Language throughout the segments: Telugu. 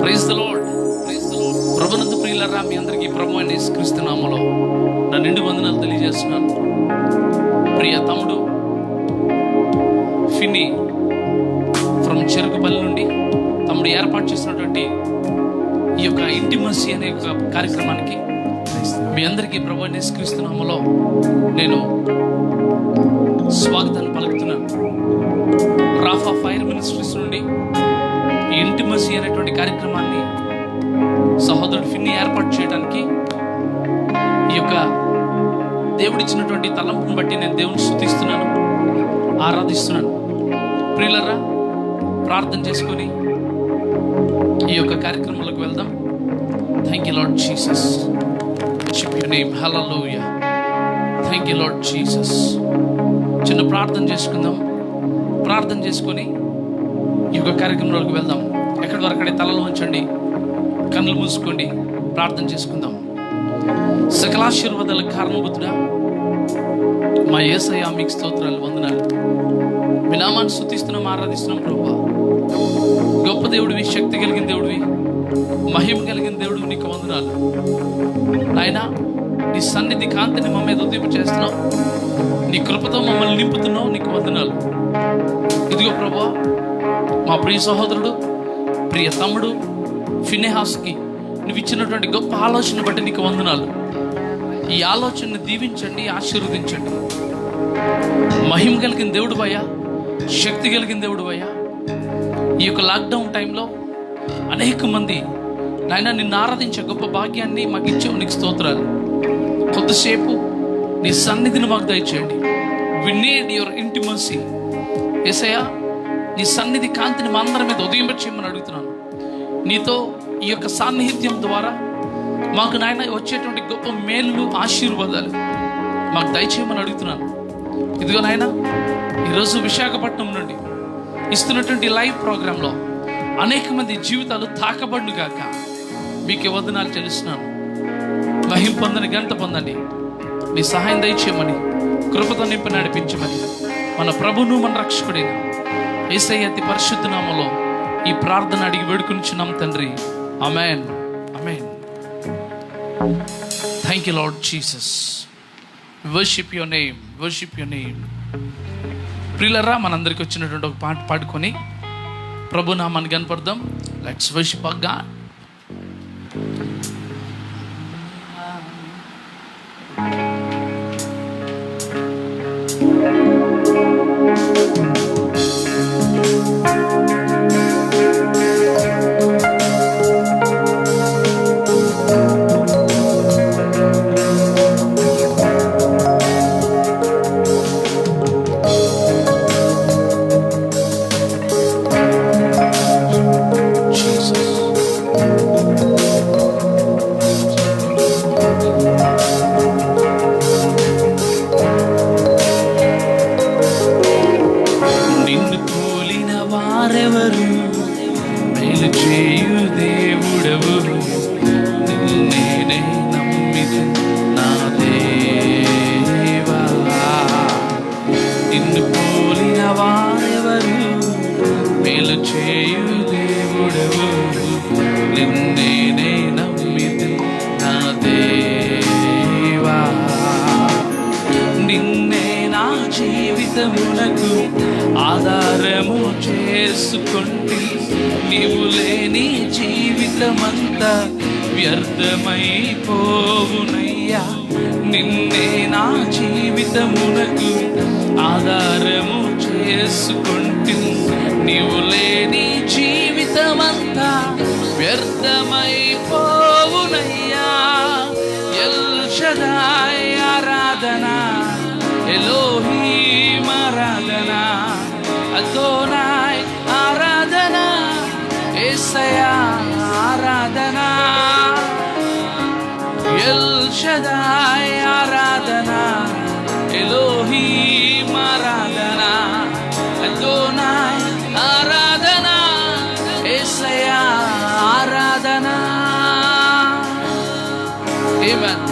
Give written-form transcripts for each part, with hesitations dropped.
Praise the lord. ప్రభునందు ప్రియులారా, మీ అందరికీ ప్రభు అయిన యేసుక్రీస్తు నామములో నా నిండు వందనాలు తెలియజేస్తున్నాను. ప్రియ తమ్ముడు ఫిన్నీ ఫ్రమ్ చెరుకుపల్లి నుండి తమ్ముడు ఏర్పాటు చేసినటువంటి ఈ యొక్క ఇంటిమసీ అనే ఒక కార్యక్రమానికి మీ అందరికీ ప్రభు అయిన యేసుక్రీస్తు నామములో నేను స్వాగతాన్ని పలుకుతున్నాను. రాఫా ఫైర్ మినిస్ట్రీస్ నుండి ఈ ఇంటిమసీ అనేటువంటి కార్యక్రమాన్ని సహోదరుడు ఫిన్నీ ఏర్పాటు చేయడానికి ఈ యొక్క దేవుడిచ్చినటువంటి తలంపును బట్టి నేను దేవుని స్తుతిస్తున్నాను, ఆరాధిస్తున్నాను. ప్రియులరా, ప్రార్థన చేసుకొని ఈ యొక్క కార్యక్రమంలోకి వెళ్దాం. Thank you Lord Jesus. Worship your name. Hallelujah. Thank you Lord Jesus. చిన్న ప్రార్థన చేసుకుందాం. ప్రార్థన చేసుకొని ఈ యొక్క కార్యక్రమంలోకి వెళ్దాం. ఎక్కడి వరకడే తలలు ఉంచండి, కన్నులు మూసుకోండి, ప్రార్థన చేసుకుందాం. సకలాశీర్వాదాల కారణభూతుడా మా యేసయ్యా, మీకు స్తోత్రాలు, వందనాలు. మీ నామాన్ని స్తుతిస్తున్నాం, ఆరాధిస్తున్నాం. ప్రభువా, గొప్ప దేవుడివి, శక్తి కలిగిన దేవుడివి, మహిమ కలిగిన దేవుడివి, నీకు వందనాలు. నాయనా, నీ సన్నిధి కాంతిని మా మీద ఉద్దీప చేస్తున్నావు, నీ కృపతో మమ్మల్ని నింపుతున్నావు, నీకు వందనాలు. ఇదిగో ప్రభువా, మా ప్రియ సహోదరుడు, ప్రియ తమ్ముడు ఫినెహాస్కి నువ్వు ఇచ్చినటువంటి గొప్ప ఆలోచన బట్టి నీకు వందనాలు. ఈ ఆలోచనను దీవించండి, ఆశీర్వదించండి. మహిమ కలిగిన దేవుడు అయ్యా, శక్తి కలిగిన దేవుడు అయ్యా. ఈ యొక్క లాక్డౌన్ టైంలో అనేక మంది నాయన నిన్ను ఆరాధించే గొప్ప భాగ్యాన్ని మాకు ఇచ్చావు, నీకు స్తోత్రాలు. కొద్దిసేపు నీ సన్నిధిని మాకు దయచేయండి. We need your intimacy. యేసయ్యా, నీ సన్నిధి కాంతిని మా అందరి మీద ఉదయింపచేయమని అడుగుతున్నాను. నీతో ఈ యొక్క సాన్నిహిత్యం ద్వారా మాకు నాయన వచ్చేటువంటి గొప్ప మేలు, ఆశీర్వాదాలు మాకు దయచేయమని అడుగుతున్నాను. ఇదిగో నాయన, ఈరోజు విశాఖపట్నం నుండి ఇస్తున్నటువంటి లైవ్ ప్రోగ్రాంలో అనేక మంది జీవితాలు తాకబడును గాక. మీకు వందనాలు చెల్లిస్తున్నాను. మహిమ పొందని, గంట పొందండి. నీ సహాయం దయచేయమని, కృపతో నింపి నడిపించమని మన ప్రభును మన రక్షకుడైన యేసయ్య అతి పరిశుద్ధ నామములో ఈ ప్రార్థన అడిగి వేడుకొనిచున్నాం తండ్రి. Amen, amen. Thank you Lord Jesus. Worship your name, worship your name. ప్రియులరా, మనందరికి వచ్చినటువంటి ఒక పాట పాడుకొని ప్రభు నామాన్ని కనపడదాం. Let's worship God. జీవితమునకు ఆధారము చేసుకొంటి, నీవు లేని జీవితమంతా వ్యర్థమైపోవునయ్యా. నిన్నే నా జీవితమునకు ఆధారము చేసుకొంటి, నీవు లేని జీవితమంతా వ్యర్థమైపోవునయ్యా. ఎల్ షదాయ్ ఆరాధన, ఎలోహీం ఆరాధన, అదోనాయ్ ఆరాధన, యేసయ్యా ఆరాధన, ఎల్ షదాయ్ ఆరాధన, ఎలోహీం ఆరాధన, అదోనాయ్ ఆరాధన, యేసయ్యా ఆరాధన. ఆమేన్.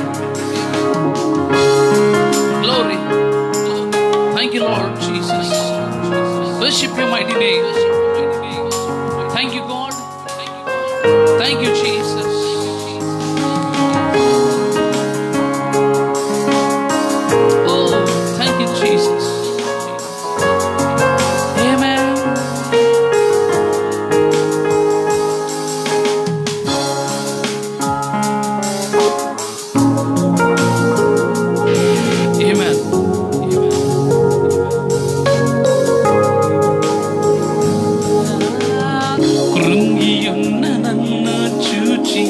Glory. Thank you, Lord Jesus. Worship your mighty name. Thank you, God. Thank you, Jesus. Oh, thank you, Jesus. Amen. Amen. కృంగియున్న నన్ను చూచి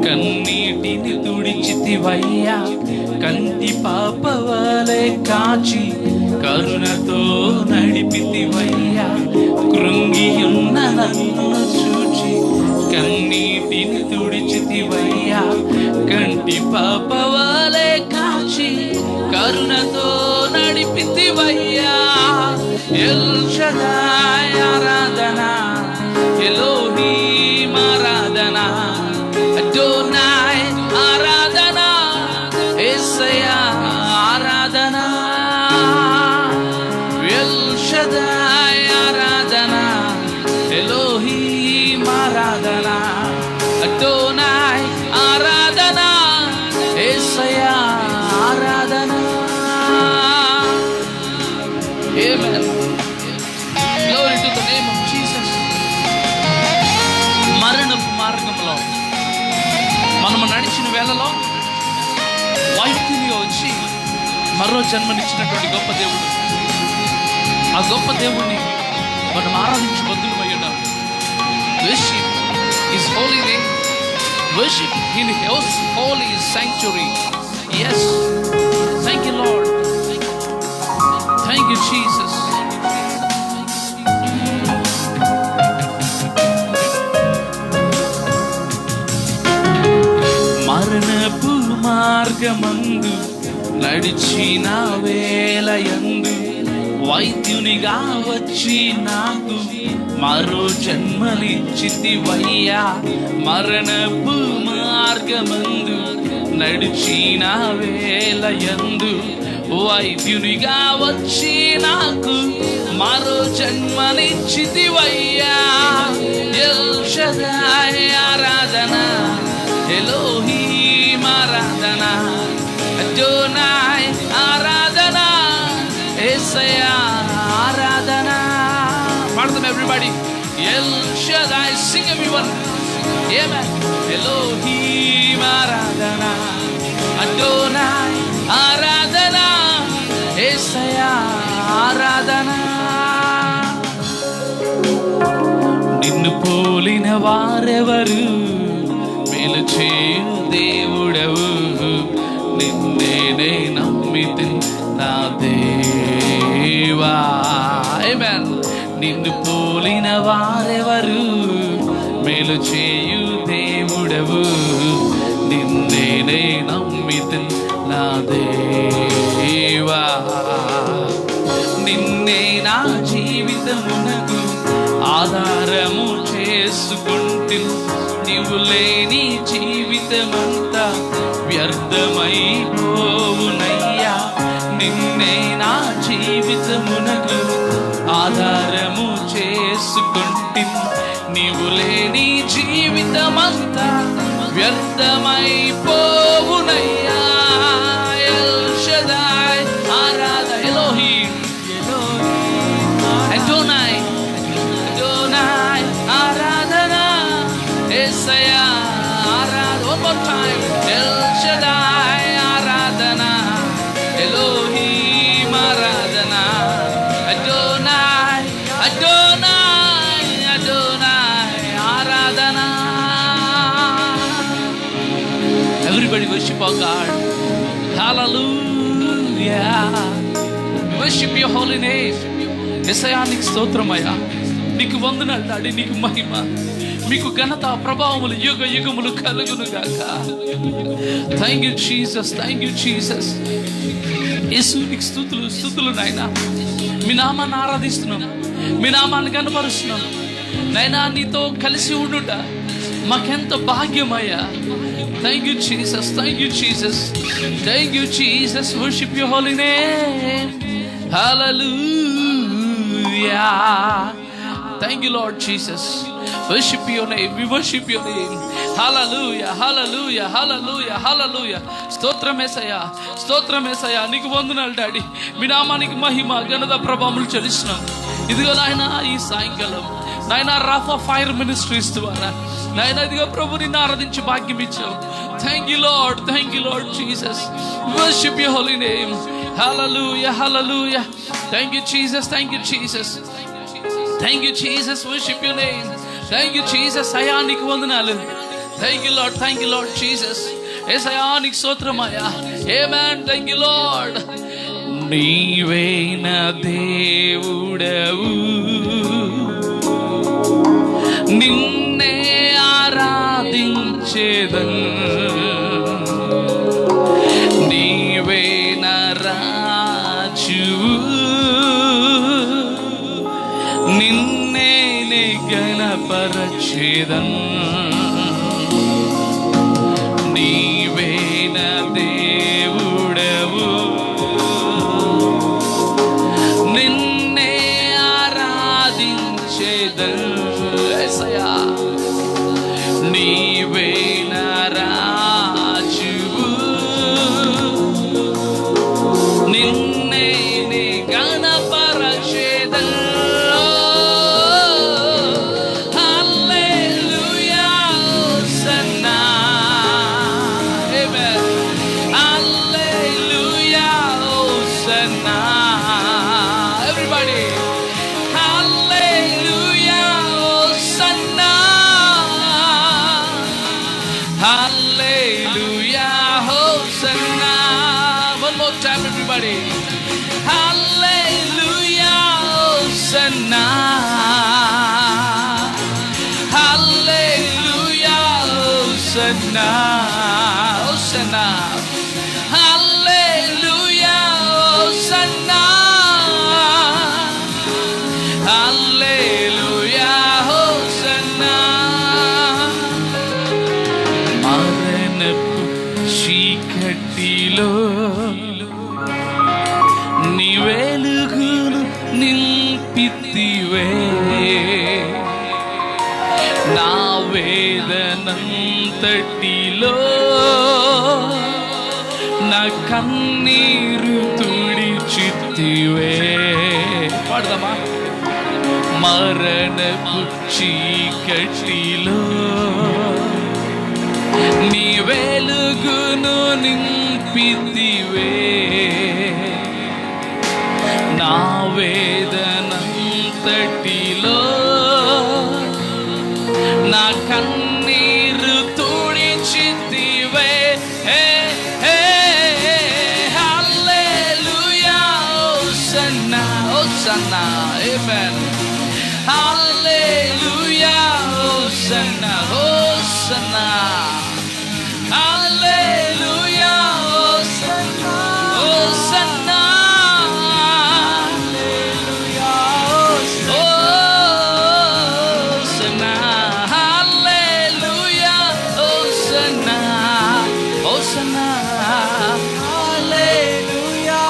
కన్నీటిని తుడిచితివయ్యా, కంటి పాపవలే కాచి కరుణతో నడిపితివయ్యా. కృంగియున్న నన్ను చూచి కన్నీటిని తుడిచితివయ్యా, కంటి పాపవలే కాచి కరుణతో నడిపితివయ్యా. ఎల్ షదాయ్ ఆరాధన, ఎలోహీం ఆరాధన, అడోనాయ్ ఆరాధన, యేసయ్యా ఆరాధన. ఎల్ షదాయ్ ఆరాధన, ఎలోహీం ఆరాధన, అడోనాయ్ ఆరాధన, యేసయ్యా ఆరాధన. Amen. Glory to the name of Jesus. మరణపు మార్గంలో మనము నడిచిన వేళలో వైద్యునిగా వచ్చి మరో జన్మనిచ్చినటువంటి గొప్ప దేవుడు. ఆ గొప్ప దేవుడిని మనం ఆరాధించబద్దులమై ఉన్నాం. Worship His holy name. Worship in His holy sanctuary. Yes. Thank you, Lord. Thank you, Jesus. మరణపు మార్గమందు నడిచిన వేళయందు వైద్యునిగా వచ్చి నాకు మరో జన్మనిచ్చితివయ్యా. మరణపు మార్గమందు నడిచిన వేళయందు వైద్యునిగా వచ్చి నాకు మరో జన్మనిచ్చితివయ్యా. ఎల్ షదాయ్ ఆరాధన, ఎలోహీం ఆరాధన, అడోనాయ్ ఆరాధన, యేసయ్యా ఆరాధన. పాడదాం everybody. L షదాయ్, sing everyone. Amen. Elohim ఆరాధన, అడోనాయ్ ఆరాధన, యేసయ్యా ఆరాధన. నిన్ను పోలిన వారెవరు, మేలు చేయు దేవుడవు, నిన్నే నమ్మితే నా దేవా. ఆమేన్. నిన్ను పోలిన వారెవరు, మేలు చేయు దేవుడవు, నిన్నే నమ్మితే నా దేవా. నిన్నే నా జీవితమునకు ఆధారము చేసుకుంటే, నీవు లేని జీవితమంతా వ్యర్థమైపోవునయ్యా. నిన్నే నా జీవితమునకు ఆధారము చేసుకుంటే, నీవు లేని జీవితమంతా వ్యర్థమైపోవునయ్యా. ఎల్ షదాయ్ ఆరాధన, ఎలోహీం, అడోనాయ్, అడోనాయ్ ఆరాధన, యేసయ్యా ఆరాధన. One more time. ఎల్ షదాయ్ ఆరాధన, ఎలోహీం ఆరాధన, అడోనాయ్, అడోనాయ్, అడోనాయ్ ఆరాధన. Everybody worship our God. Hallelujah. Worship your holy name. యేసయ్యా నీకు స్తోత్రమయ్యా, నీకు వందనాలు డాడీ, నీకు మహిమ, మీకు ఘనత ప్రభావములు యుగ యుగములు కలుగును గాక. Thank you Jesus, thank you Jesus. Yesu నీకు స్తుతులు, స్తుతులు నాయనా. మీ నామాన్ని ఆరాధిస్తున్నాం, మీ నామాన్ని కనపరుస్తున్నాం నాయనా. నీతో కలిసి ఉండుట మాకెంత భాగ్యమయ్యా. Thank you, Jesus. Thank you, Jesus. Thank you, Jesus. Worship your holy name. Hallelujah. Thank you, Lord Jesus. Worship your name. We worship your name. Hallelujah, hallelujah, hallelujah, hallelujah. స్తోత్రం యేసయ్యా, స్తోత్రం యేసయ్యా. నీకు వందనాలు డాడీ. మీ నామానికి మహిమ ఘనత ప్రభావములు చెల్లిస్తున్నాం. ఇదిగో నాయన ఈ సాయంకాలం నాయన రాఫా ఫైర్ మినిస్ట్రీస్ ద్వారా నాయన ఇదిగో ప్రభు నిన్ను ఆరాధించి భాగ్యం ఇచ్చావు. Thank you, Lord. Thank you, Lord Jesus. Worship your holy name. Hallelujah, hallelujah. Thank you, Jesus. Thank you, Jesus. Thank you, Jesus. Worship your name. Thank you, Jesus. అయానికి వందనాలు. Thank you, Lord. Thank you, Lord Jesus. యేసయ్యానికి స్తోత్రమయ్యా. Amen. Thank you, Lord. నీవే నా దేవుడవు, నిన్నే ఆరాధించేదన్, నీవే నా రాజువు, నిన్నే నే గణపరచేదన్, నీవే నా దేవుడవు, నిన్నే ఆరాధించేదన్. యేసయ్యా నీవే నా రాజువు, నిన్నే నే గణపరచేదన్. Hallelujah hosanna. Amen. Hallelujah hosanna. Everybody. Hallelujah, Hosanna. Hallelujah, Hosanna. One more time, everybody. Hallelujah, Hosanna. Hallelujah, Hosanna. Hosanna. Hallelujah, Hosanna. Hallelujah, Hosanna. మరణపు చీకటిలో నీ వెలుగును నింపితివే, నా వేదనంతటిలో నా కన్నీరు తుడిచితివే. పాడదామా? మరణపు చీకటిలో నీ వెలుగును నింపితివే, నా వేదనంతటిలో నా కన్నీరు తుడిచితివే. Hallelujah hosanna. Hosanna. Amen. Hallelujah, Hosanna, Hosanna. Hallelujah, Hosanna, Hosanna. Hallelujah, Hosanna. Hallelujah, Hosanna, Hosanna. Hallelujah,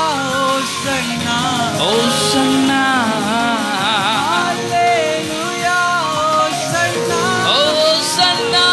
Hosanna, Hosanna.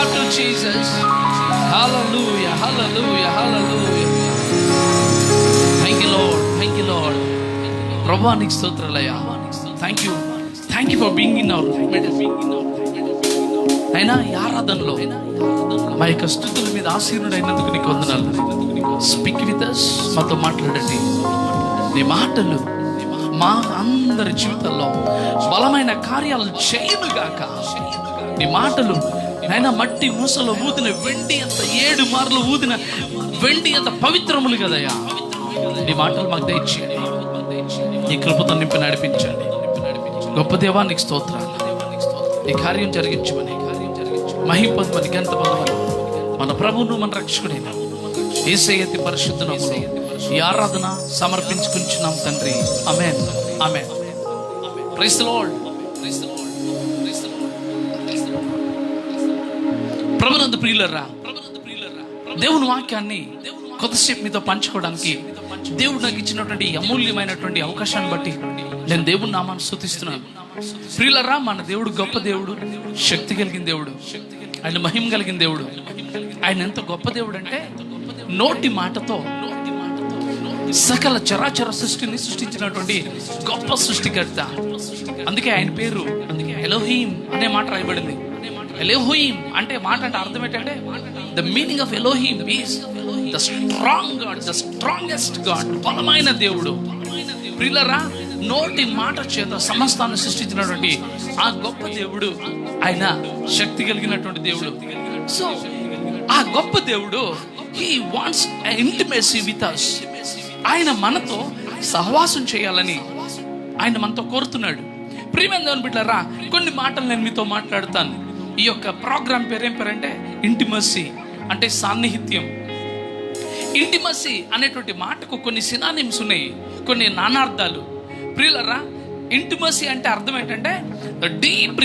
God to Jesus. Hallelujah, hallelujah, hallelujah. Thank you Lord, thank you Lord. ప్రభువా నీకు స్తోత్రాలయ్యా. Thank you for being in our middle. అయినా ఈ ఆరాధనలో మా యొక్క స్తుతుల మీద ఆసీనుడైనందుకు నీకు వందనాలు. స్పీక్ విత్ us, మాతో మాట్లాడండి. నీ మాటలు మా అందరి జీవితాల్లో బలమైన కార్యాలు చేయునుగాక. నీ మాటలు ఆయన మట్టి మూసలో ఊదిన వెండి అంత 7 మార్లు ఊదిన వెండి అంత పవిత్రములు కదయ్యా. నీ మాటలు మాకు దయచేయండి. నీ కృపతో నింపి నడిపించండి. గొప్ప దేవా నీకు స్తోత్రాలు. నీ కార్యం జరిగించమని, మహిమ పొందమని, ఘనత పొందమని మన ప్రభువును మన రక్షకుడైన యేసయ్య అతి పరిశుద్ధ నామములో ఈ ఆరాధన సమర్పించుకుంటున్నాం తండ్రి. Amen, amen. Praise the Lord. ప్రభునందు ప్రియులారా, దేవుని వాక్యాన్ని కొద్దిసేపు మీతో పంచుకోవడానికి దేవుడు నాకు ఇచ్చినటువంటి అమూల్యమైనటువంటి అవకాశాన్ని బట్టి నేను దేవుని నామాన్ని స్తుతిస్తున్నాను. ప్రియులారా, మన దేవుడు గొప్ప దేవుడు, శక్తి కలిగిన దేవుడు, ఆయన మహిమ కలిగిన దేవుడు. ఆయన ఎంత గొప్ప దేవుడు అంటే నోటి మాటతో సకల చరాచర సృష్టిని సృష్టించినటువంటి గొప్ప సృష్టికర్త. అందుకే ఆయన పేరు ఎలోహీం అనే మాట రాయబడింది. ఎలోహీం అంటే మాట అంటే అర్థం ఏంటంటే the meaning of Elohim is the strong God, the strongest God, బలమైన దేవుడు. ప్రియులారా, నోటి మాట చేత సమస్తాన్ని సృష్టించినటువంటి ఆ గొప్ప దేవుడు, ఆయన శక్తి కలిగినటువంటి దేవుడు. సో ఆ గొప్ప దేవుడు he wants intimacy with us. ఆయన మనతో సహవాసం చేయాలని ఆయన మనతో కోరుతున్నాడు. ప్రియమైన దేవుని బిడ్డలారా, కొన్ని మాటలు నేను మీతో మాట్లాడతాను. ఈ యొక్క ప్రోగ్రామ్ పేరేం పేరంటే ఇంటిమసీ, అంటే సాన్నిహిత్యం. ఇంటిమసీ అనేటువంటి మాటకు కొన్ని సినానిమ్స్ ఉన్నాయి, కొన్ని నానార్థాలు. ప్రియులారా, ఇంటిమసీ అంటే అర్థం ఏంటంటే డీప్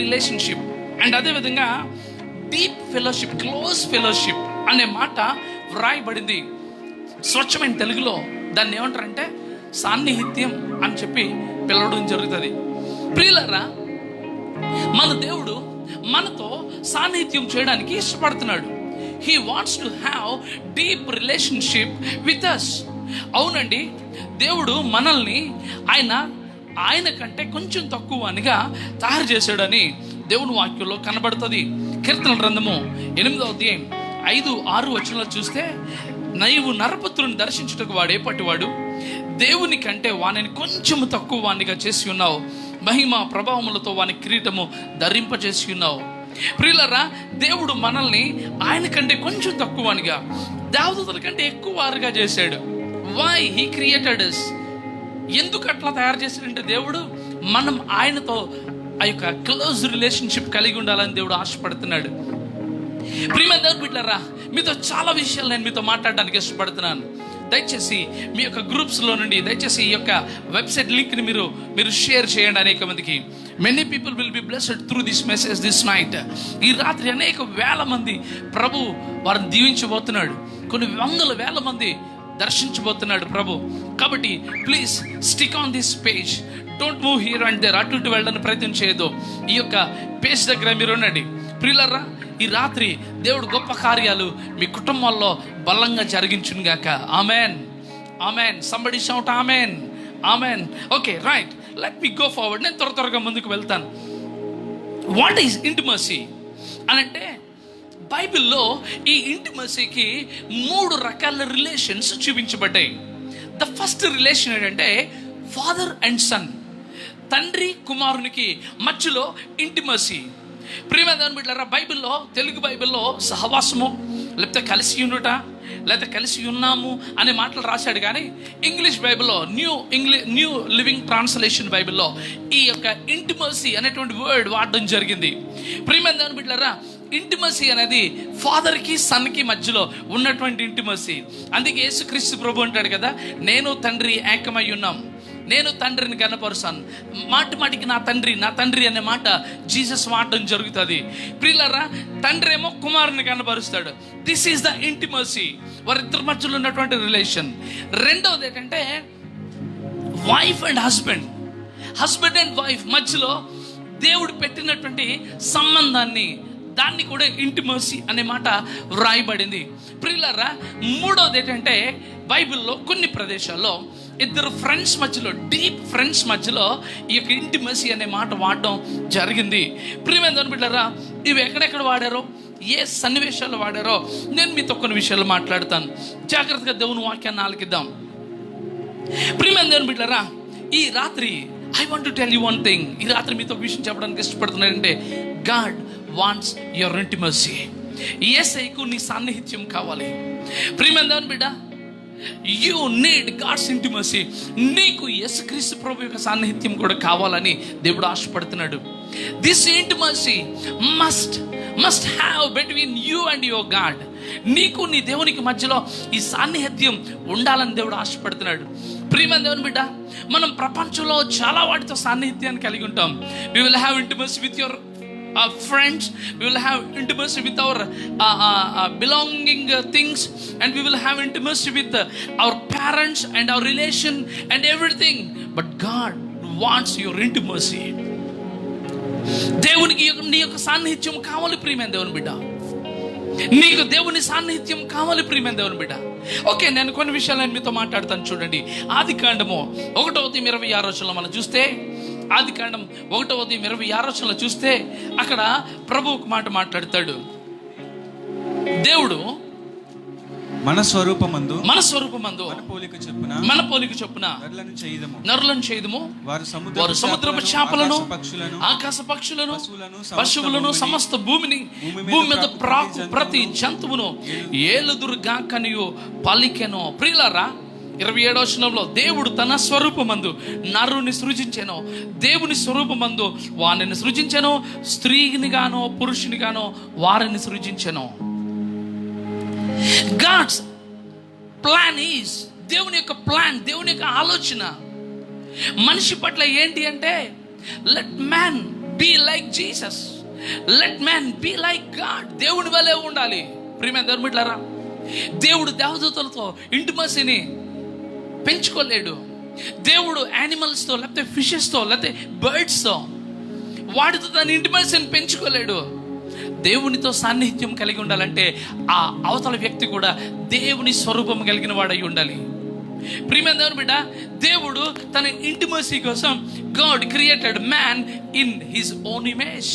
రిలేషన్షిప్ అండ్ అదేవిధంగా డీప్ ఫెలోషిప్, క్లోజ్ ఫెలోషిప్ అనే మాట వ్రాయబడింది. స్వచ్ఛమైన తెలుగులో దాన్ని ఏమంటారంటే సాన్నిహిత్యం అని చెప్పి పిలవడం జరుగుతుంది. ప్రియులారా, మన దేవుడు మనతో సాన్నిహిత్యం చేయడానికి ఇష్టపడుతున్నాడు. He wants to have deep relationship with us. అవునండి, దేవుడు మనల్ని ఆయన కంటే కొంచెం తక్కువ అనిగా తయారు చేశాడని దేవుని వాక్యంలో కనబడుతుంది. కీర్తనల గ్రంథము 8వ అధ్యాయం 5-6 వచనాలు చూస్తే, నీవు నరపుత్రుని దర్శించుటకు వాడే పట్టువాడు, దేవుని కంటే వానిని కొంచెము తక్కువ వానిగా చేసి ఉన్నావు, మహిమ ప్రభావములతో వాని కిరీటము ధరింపజేసి ఉన్నావు. ప్రియులారా, దేవుడు మనల్ని ఆయన కంటే కొంచెం తక్కువనిగా, దేవదూతల కంటే ఎక్కువ వారుగా చేశాడు. Why he created us. ఎందుకు అట్లా తయారు చేశాడంటే దేవుడు మనం ఆయనతో ఆ యొక్క క్లోజ్ రిలేషన్షిప్ కలిగి ఉండాలని దేవుడు ఆశపడుతున్నాడు. ప్రియమైన దేవుని బిడ్డలారా, మీతో చాలా విషయాలు నేను మీతో మాట్లాడడానికి ఇష్టపడుతున్నాను. దయచేసి మీ యొక్క గ్రూప్స్లో నుండి దయచేసి ఈ యొక్క వెబ్సైట్ లింక్ని మీరు షేర్ చేయండి అనేక మందికి. Many people will be blessed through this message this night. ఈ రాత్రి అనేక వేల మంది ప్రభు వారిని దీవించబోతున్నాడు. కొన్ని వందల వేల మంది దర్శించబోతున్నాడు ప్రభు. కాబట్టి please stick on this page, don't move here and there. అటు ఇటు వెళ్ళడానికి ప్రయత్నం చేయదు. ఈ యొక్క పేజ్ దగ్గర మీరు ఉండండి. ప్రియులారా, ఈ రాత్రి దేవుడు గొప్ప కార్యాలు మీ కుటుంబాల్లో బలంగా జరిగించును గాక. Amen, amen. Somebody shout amen, amen. Okay, right, let me go forward. నేను త్వరగా ముందుకు వెళ్తాను. వాట్ ఈస్ ఇంటిమసీ అనంటే, బైబిల్లో ఈ ఇంటిమసీకి 3 రకాల రిలేషన్స్ చూపించబడ్డాయి. ద ఫస్ట్ రిలేషన్ ఏంటంటే ఫాదర్ అండ్ సన్, తండ్రి కుమారునికి మధ్యలో ఇంటిమసీ. ప్రియమైన దేవుని బిడ్డలారా, బైబిల్లో, తెలుగు బైబిల్లో సహవాసము లేకపోతే కలిసి ఉండుట లేకపోతే కలిసి ఉన్నాము అనే మాటలు రాశాడు. కానీ ఇంగ్లీష్ బైబిల్లో న్యూ లివింగ్ ట్రాన్స్లేషన్ బైబిల్లో ఈ యొక్క ఇంటిమసీ అనేటువంటి వర్డ్ వాడడం జరిగింది. ప్రియమైన దేవుని బిడ్డలారా, ఇంటిమసీ అనేది ఫాదర్కి సన్కి మధ్యలో ఉన్నటువంటి ఇంటిమసీ. అందుకే యేసుక్రీస్తు ప్రభు అంటాడు కదా, నేను తండ్రి ఏకమై ఉన్నాం, నేను తండ్రిని కనపరుస్తాను. మాటికి నా తండ్రి అనే మాట జీసస్ వాడడం జరుగుతుంది. ప్రియులారా, తండ్రి ఏమో కుమారుని కనపరుస్తాడు. దిస్ ఈస్ ద ఇంటిమసీ, వారిద్దరి మధ్యలో ఉన్నటువంటి రిలేషన్. రెండవది ఏంటంటే wife and husband and wife మధ్యలో దేవుడు పెట్టినటువంటి సంబంధాన్ని, దాన్ని కూడా ఇంటిమసీ అనే మాట వ్రాయబడింది. ప్రియులారా, మూడవది ఏంటంటే బైబిల్లో కొన్ని ప్రదేశాల్లో ఇద్దరు ఫ్రెండ్స్ మధ్యలో, డీప్ ఫ్రెండ్స్ మధ్యలో ఈ యొక్క ఇంటిమసీ అనే మాట వాడడం జరిగింది. ప్రియమైన బిడ్డలారా, ఇవి ఎక్కడెక్కడ వాడారో, ఏ సన్నివేశాలు వాడారో నేను మీతో కొన్ని విషయాలు మాట్లాడతాను. జాగ్రత్తగా దేవుని వాక్యాన్ని ఆలకిద్దాం. ప్రియమైన బిడ్డలారా, ఈ రాత్రి I want to tell you one thing. ఈ రాత్రి మీతో ఒక విషయం చెప్పడానికి ఇష్టపడుతున్నానంటే, గాడ్ వాంట్స్ యువర్ ఇంటిమసీ. యేసయ్యకు నీ సాన్నిహిత్యం కావాలి. ప్రియమైన బిడ్డ, యూ నీడ్ గాడ్స్ ఇంటిమసీ. నీకు యేసుక్రీస్తు ప్రభు యొక్క సాన్నిహిత్యం కూడా కావాలని దేవుడు ఆశపడుతున్నాడు. This intimacy must have between you and your God. నీకు నీ దేవునికి మధ్యలో ఈ సాన్నిహిత్యం ఉండాలని దేవుడు ఆశపడుతున్నాడు. ప్రియమైన దేవుని బిడ్డ, మనం ప్రపంచంలో చాలా వాటితో సాన్నిహిత్యాన్ని కలిగి ఉంటాం. We will have intimacy with your friends, we will have intimacy with our belonging things, and we will have intimacy with our parents and our relation and everything. But God wants your intimacy. దేవునికి నీ యొక్క సాన్నిహిత్యం కావాలి ప్రియమైన దేవుని బిడ్డ. నీకు దేవుని సాన్నిహిత్యం కావాలి ప్రియమైన దేవుని బిడ్డ. ఓకే, నేను కొన్ని విషయాలు మీతో మాట్లాడతాను. చూడండి, ఆదికాండము 1:26 మనం చూస్తే, ఆదికాండం 1:26 చూస్తే అక్కడ ప్రభు ఒక మాట మాట్లాడతాడు. దేవుడు మన స్వరూపమందు మన పోలిక చొప్పున నరులను చేయుదుము. వారు సముద్రపు చేపలను, ఆకాశ పక్షులను, పశువులను, సమస్త భూమి మీద ప్రాకు ప్రతి జంతువును ఏలుదురుగాకనియు పలికెను. ప్రియులారా, 27వ వచనంలో దేవుడు తన స్వరూపమందు నరుని సృజించెను. దేవుని స్వరూపమందు వారిని సృజించెను, స్త్రీని గానో పురుషుని గానో వారిని సృజించెను. గాడ్స్ ప్లాన్ ఈజ్, దేవుని యొక్క ప్లాన్, దేవుని యొక్క ఆలోచన మనిషి పట్ల ఏంటి అంటే, let man be like Jesus, let man be like God. దేవుని వలె ఉండాలి. ప్రియమైన దేవుని బిడ్డలారా, దేవుడు దేవదూతలతో ఇంటిమసీని పెంచుకోలేడు. దేవుడు యానిమల్స్తో, లేకపోతే ఫిషెస్తో, లేకపోతే బర్డ్స్తో, వాటితో తన ఇంటిమసీని పెంచుకోలేడు. దేవునితో సాన్నిహిత్యం కలిగి ఉండాలంటే ఆ అవతల వ్యక్తి కూడా దేవుని స్వరూపం కలిగిన వాడై ఉండాలి. ప్రియమైన దేవుని బిడ్డ, దేవుడు తన ఇంటిమసీ కోసం God created man in his own image.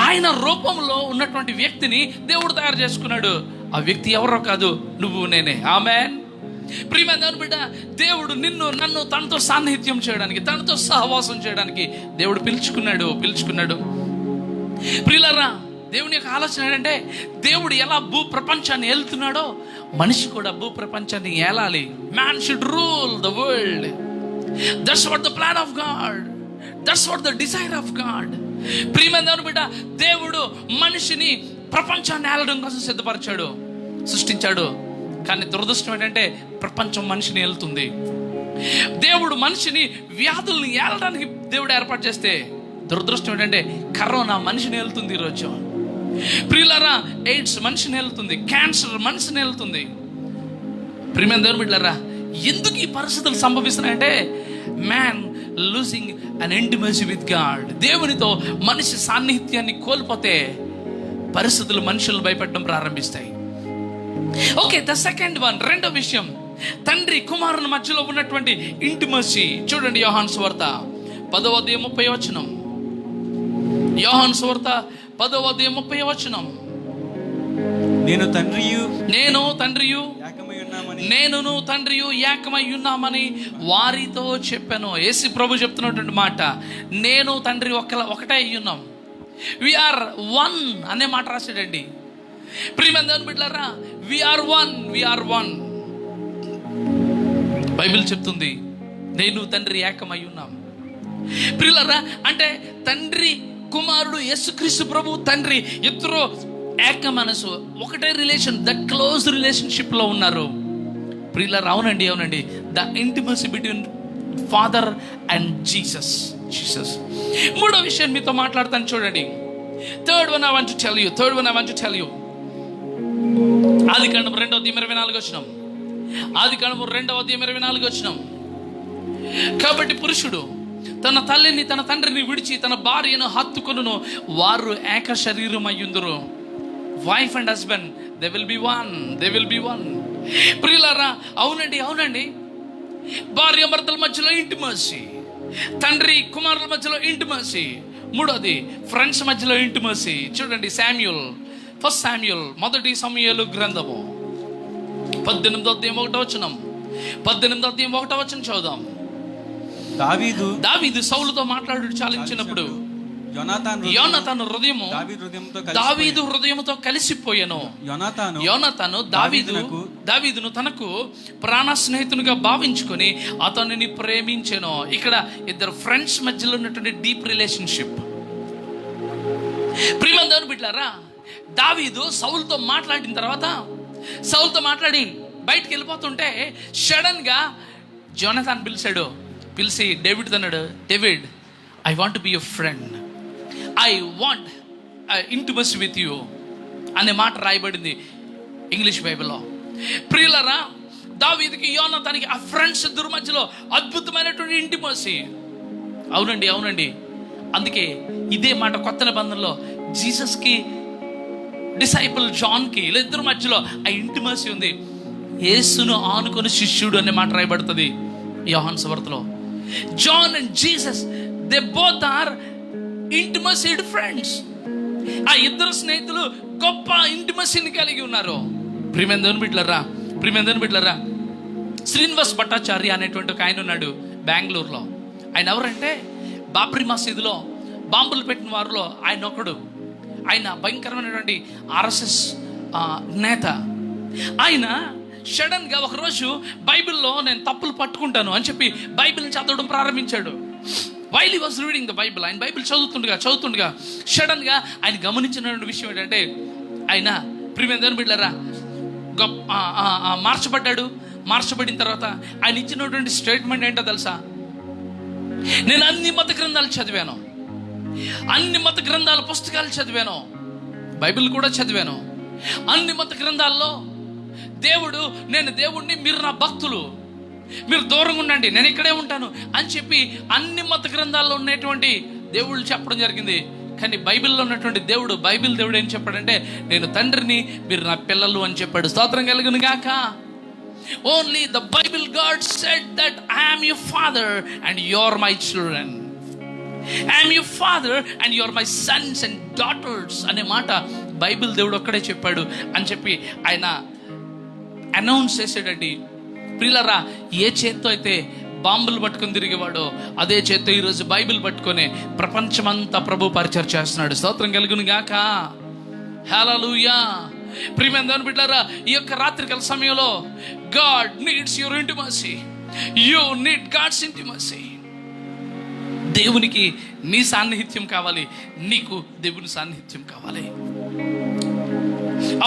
ఆయన రూపంలో ఉన్నటువంటి వ్యక్తిని దేవుడు తయారు చేసుకున్నాడు. ఆ వ్యక్తి ఎవరో కాదు, నువ్వు నేనే. ఆమేన్. ప్రియమైన దేవుని బిడ్డ, దేవుడు నిన్ను నన్ను తనతో సాన్నిహిత్యం చేయడానికి, తనతో సహవాసం చేయడానికి దేవుడు పిలుచుకున్నాడు. ప్రియులారా, దేవుని యొక్క ఆలోచన ఏంటంటే, దేవుడు ఎలా భూ ప్రపంచాన్ని ఏలుతున్నాడో మనిషి కూడా భూ ప్రపంచాన్ని ఏలాలి. Man should rule the world. That's what the plan of God, that's what the desire of God. ప్రియమైన దేవుని బిడ్డ, దేవుడు మనిషిని ప్రపంచాన్ని ఏలడం కోసం సిద్ధపరిచాడు, సృష్టించాడు. కానీ దురదృష్టం ఏంటంటే ప్రపంచం మనిషిని ఏలుతుంది. దేవుడు మనిషిని వ్యాధుల్ని ఏలడానికి దేవుడు ఏర్పాటు చేస్తే దురదృష్టం ఏంటంటే కరోనా మనిషిని ఏలుతుంది ఈరోజు. ప్రియులారా, ఎయిడ్స్ మనిషిని ఏలుతుంది, క్యాన్సర్ మనిషిని ఏలుతుంది. ప్రియమైన దేవుని బిడ్డలారా, ఎందుకు ఈ పరిస్థితులు సంభవిస్తున్నాయంటే, man losing an intimacy with God. దేవునితో మనిషి సాన్నిహిత్యాన్ని కోల్పోతే పరిస్థితులు మనుషులను భయపెట్టడం ప్రారంభిస్తాయి. ఓకే, ద సెకండ్ వన్, రెండో విషయం, తండ్రి కుమారుని మధ్యలో ఉన్నటువంటి ఇంటిమసీ. చూడండి, యోహాను సువార్త 10:30. యోహాను సువార్త 10:30. నేనును తండ్రియు ఏకమై ఉన్నామని వారితో చెప్పాను. యేసు ప్రభు చెప్తున్నటువంటి మాట, నేను తండ్రి ఒకటే అయి ఉన్నాం. వీఆర్ వన్ అనే మాట రాశాడండి. ప్రియమైన దేవుని బిడ్డలారా, వీఆర్ వన్. బైబిల్ చెప్తుంది, నేను తండ్రి ఏకమై ఉన్నాం. ప్రియులారా, అంటే తండ్రి కుమారుడు యేసుక్రీస్తు ప్రభు తండ్రి ఇద్దరు ఏక మనసు, ఒకటే రిలేషన్, ద క్లోజ్ రిలేషన్షిప్ లో ఉన్నారు. ప్రియులారా, అవునండి, the intimacy between father and Jesus. మూడో విషయం మీతో మాట్లాడతాను. చూడండి, third one I want to tell you. ఆదికాండం 2:24. ఆదికాండం 2:24. కాబట్టి పురుషుడు తన తల్లిని తన తండ్రిని విడిచి తన భార్యను హత్తుకొనును, వారు ఏక శరీరం అయ్యుందురు. Wife and husband, they will be one, they will be one. ప్రియులారా, అవునండి, భార్య భర్తల మధ్యలో ఇంటిమసీ, తండ్రి కుమారుల మధ్యలో ఇంటిమసీ, మూడోది ఫ్రెండ్స్ మధ్యలో ఇంటిమసీ. చూడండి, ఫస్ట్ శామ్యూయల్, మొదటి సమూయేలు గ్రంథము 18వ అధ్యాయం 1వ వచనం చదువుదాం. దావీదు సౌలుతో మాట్లాడు చాలించినప్పుడు యోనాతాను హృదయము దావీదు హృదయముతో కలిసిపోయాను. యోనాతాను దావీదును తనకు ప్రాణ స్నేహితునిగా భావించుకొని అతనిని ప్రేమించెను. ఇక్కడ ఇద్దరు ఫ్రెండ్స్ మధ్యలో ఉన్నటువంటి డీప్ రిలేషన్షిప్. ప్రియమైన దేవుని బిడ్డలారా, దావీదు సౌలుతో మాట్లాడిన తర్వాత, సౌలుతో మాట్లాడి బయటికి వెళ్ళిపోతుంటే సడన్ గా జోనాథన్ పిలిచి డేవిడ్ అన్నాడు, David, I want be your friend, I want intimacy with you అనే మాట రాయబడింది ఇంగ్లీష్ బైబిల్లో. ప్రియులరా, దావీదుకి యోనాతానుకి ఆ ఫ్రెండ్స్ ఇద్దరి మధ్యలో అద్భుతమైనటువంటి ఇంటిమసీ. అవునండి. అందుకే ఇదే మాట కొత్త నిబంధనలో జీసస్కి డిసైపుల్ జాన్కి ఇద్దరి మధ్యలో ఆ ఇంటిమసీ ఉంది. యేసును ఆనుకొని శిష్యుడు అనే మాట రాయబడుతుంది యోహాను సువార్తలో. John and Jesus, they both are intimacied friends. ఆ ఇద్దరు స్నేహితులు గొప్ప ఇంటిమసీని కలిగి ఉన్నారు. ప్రియమైన దేవుని బిడ్డలారా, శ్రీనివాస్ భట్టాచార్య అనేటువంటి ఒక ఆయన ఉన్నాడు బెంగళూరులో. ఆయన ఎవరంటే బాబ్రీ మసీదులో బాంబులు పెట్టిన వారిలో ఆయన ఒకడు. ఆయన భయంకరమైనటువంటి RSS నేత. ఆయన సడన్ గా ఒకరోజు బైబిల్లో నేను తప్పులు పట్టుకుంటాను అని చెప్పి బైబిల్ని చదవడం ప్రారంభించాడు. While he was reading the Bible, ఆయన బైబిల్ చదువుతుండగా సడన్ గా ఆయన గమనించిన విషయం ఏంటంటే, ఆయన ప్రియమైన దేవుని బిడ్డలారా మార్చబడిన తర్వాత ఆయన ఇచ్చినటువంటి స్టేట్మెంట్ ఏంటో తెలుసా? నేను అన్ని మత గ్రంథాలు చదివాను, అన్ని మత గ్రంథాల పుస్తకాలు చదివాను, బైబిల్ కూడా చదివాను. అన్ని మత గ్రంథాల్లో నేను దేవుణ్ణి, మీరు నా భక్తులు, మీరు దూరంగా ఉండండి, నేను ఇక్కడే ఉంటాను అని చెప్పి అన్ని మత గ్రంథాల్లో ఉన్నటువంటి దేవుళ్ళు చెప్పడం జరిగింది. కానీ బైబిల్లో ఉన్నటువంటి బైబిల్ దేవుడు ఏం చెప్పాడంటే, నేను తండ్రిని, మీరు నా పిల్లలు అని చెప్పాడు. స్తోత్రం కలుగును గాక. Only the Bible God said that I am your father and you are my children. I am your father and you are my sons and daughters అనే మాట బైబిల్ దేవుడు ఒక్కడే చెప్పాడు అని చెప్పి ఆయన అనౌన్స్ చేసాడండి. ప్రియులారా, ఏ చేత్తో అయితే బాంబులు పట్టుకొని తిరిగేవాడో అదే చేత్తో ఈరోజు బైబిల్ పట్టుకొని ప్రపంచమంతా ప్రభు పరిచయం చేస్తున్నాడు. స్తోత్రం కలుగును గాక. హల్లెలూయా. ప్రియమైన దేవుని బిడ్డలారా, ఈ యొక్క రాత్రికాల సమయంలో God needs your intimacy. You need God's intimacy. దేవునికి నీ సాన్నిహిత్యం కావాలి, నీకు దేవుని సాన్నిహిత్యం కావాలి.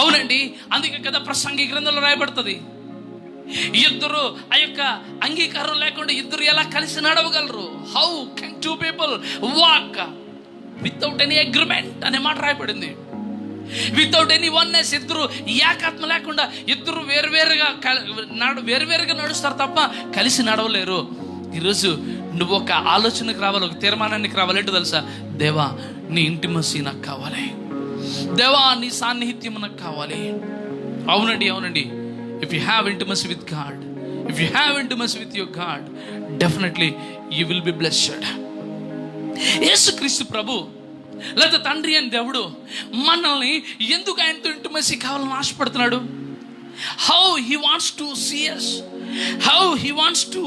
అవునండి, అందుకే కదా ప్రసంగి గ్రంథంలో రాయబడుతుంది, ఇద్దరు ఆ యొక్క అంగీకారం లేకుండా ఇద్దరు ఎలా కలిసి నడవగలరు? How can two people walk without any agreement అనే మాట రాయబడింది. వితౌట్ ఎనీ వన్నెస్, ఇద్దరు ఏకాత్మ లేకుండా ఇద్దరు వేరువేరుగా నడుస్తారు తప్ప కలిసి నడవలేరు. ఈరోజు నువ్వు ఒక ఆలోచనకు రావాలి, ఒక తీర్మానానికి రావాలి. ఏంటో తెలుసా? దేవా, నీ ఇంటిమసీ నాకు కావాలి, దేవా నీ సాన్నిహిత్యం నాకు కావాలి. అవునండి. If you have intimacy with God, if you have intimacy with your God, definitely you will be blessed. యేసుక్రీస్తు ప్రభు లేదా తండ్రి అని దేవుడు మనల్ని ఎందుకు ఆయనతో ఇంటిమసీ కావాలని ఆశపడుతున్నాడు? How he wants to see us, how he wants to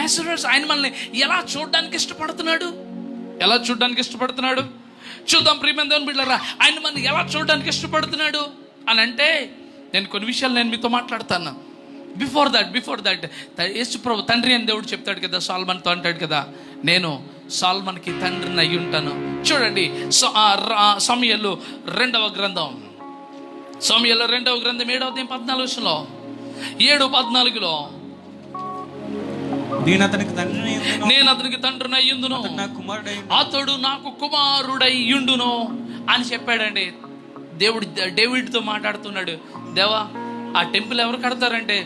measure us. ఆయన మనల్ని ఎలా చూడడానికి ఇష్టపడుతున్నాడు? చూద్దాం ప్రియమైన దేవుని బిడ్డలారా, ఆయన మనల్ని ఎలా చూడడానికి ఇష్టపడుతున్నాడు అని అంటే, నేను కొన్ని విషయాలు మీతో మాట్లాడతాను. బిఫోర్ దట్ యేసు ప్రభు తండ్రి అని దేవుడు చెప్తాడు కదా, సాల్మన్తో అంటాడు కదా, నేను సాల్మన్కి తండ్రిని అయి ఉంటాను. చూడండి, సమూయేలు 2వ గ్రంథం 7వ అధ్యాయం 14లో నేను అతనికి తండ్రిని అయ్యుందును, అతడు నాకు కుమారుడై యుండును అని చెప్పాడండి. దేవుడు డేవిడ్తో మాట్లాడుతున్నాడు. దేవా, ఆ టెంపుల్ ఎవరు కడతారంటే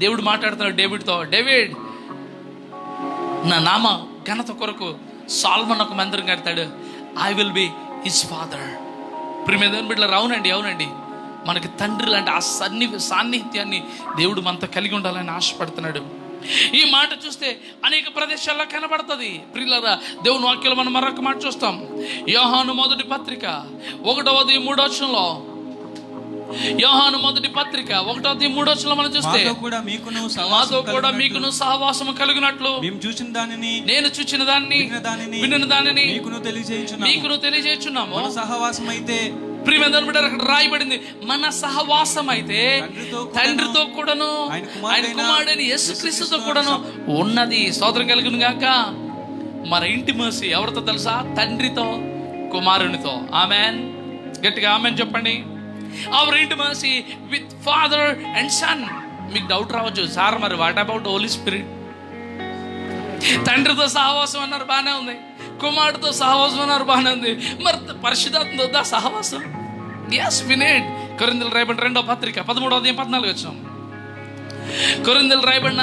దేవుడు మాట్లాడుతున్నాడు డేవిడ్తో, డేవిడ్, నా నామ ఘనత కొరకు సాల్మన్ ఒక మందిరం కడతాడు. I will be his father. ప్రియమైన దేవుని బిడ్డలారా, అవునండి మనకి తండ్రి లాంటి ఆ సాన్నిహిత్యాన్ని దేవుడు మనతో కలిగి ఉండాలని ఆశపడుతున్నాడు. ఈ మాట చూస్తే అనేక ప్రదేశాల్లో కనబడుతుంది. ప్రియులారా, దేవుని వాక్యాలు మనం మరొక మాట చూస్తాం. యోహాను మొదటి పత్రిక 1:3 యోహాను మొదటి పత్రిక 1:3 మనం చూస్తే మాతో కూడా మీకును సహవాసము కలిగినట్లు నేను చూచిన దాన్ని వినిన దానిని మీకును తెలియజేయుచున్నాము. సహవాసం అయితే ప్రియమైన దేవుని బిడ్డలారా, అక్కడ రాయబడింది మన సహవాసం అయితే తండ్రితో కూడాను ఆయన కుమారుడైన యేసుక్రీస్తుతో కూడాను ఉన్నది. స్తోత్రం కలుగును గాక. మన ఇంటిమసీ ఎవరితో తెలుసా? తండ్రితో కుమారునితో. ఆమెన్. గట్టిగా ఆమెన్ చెప్పండి. Our intimacy with father and son. మీకు డౌట్ రావచ్చు, సార్ మరి వాట్ అబౌట్ హోలీ స్పిరిట్? తండ్రితో సహవాసం అన్నారు, బాగానే ఉంది. కుమారుడితో సహవాసం అన్నారు, బాగానే ఉంది. మరి పరిశుద్ధాత్మతో సహవాసం? Yes, we need. కొరింథీయులకు రాయబడిన 2వ పత్రిక 13:14 కొరింథీయులకు రాయబడిన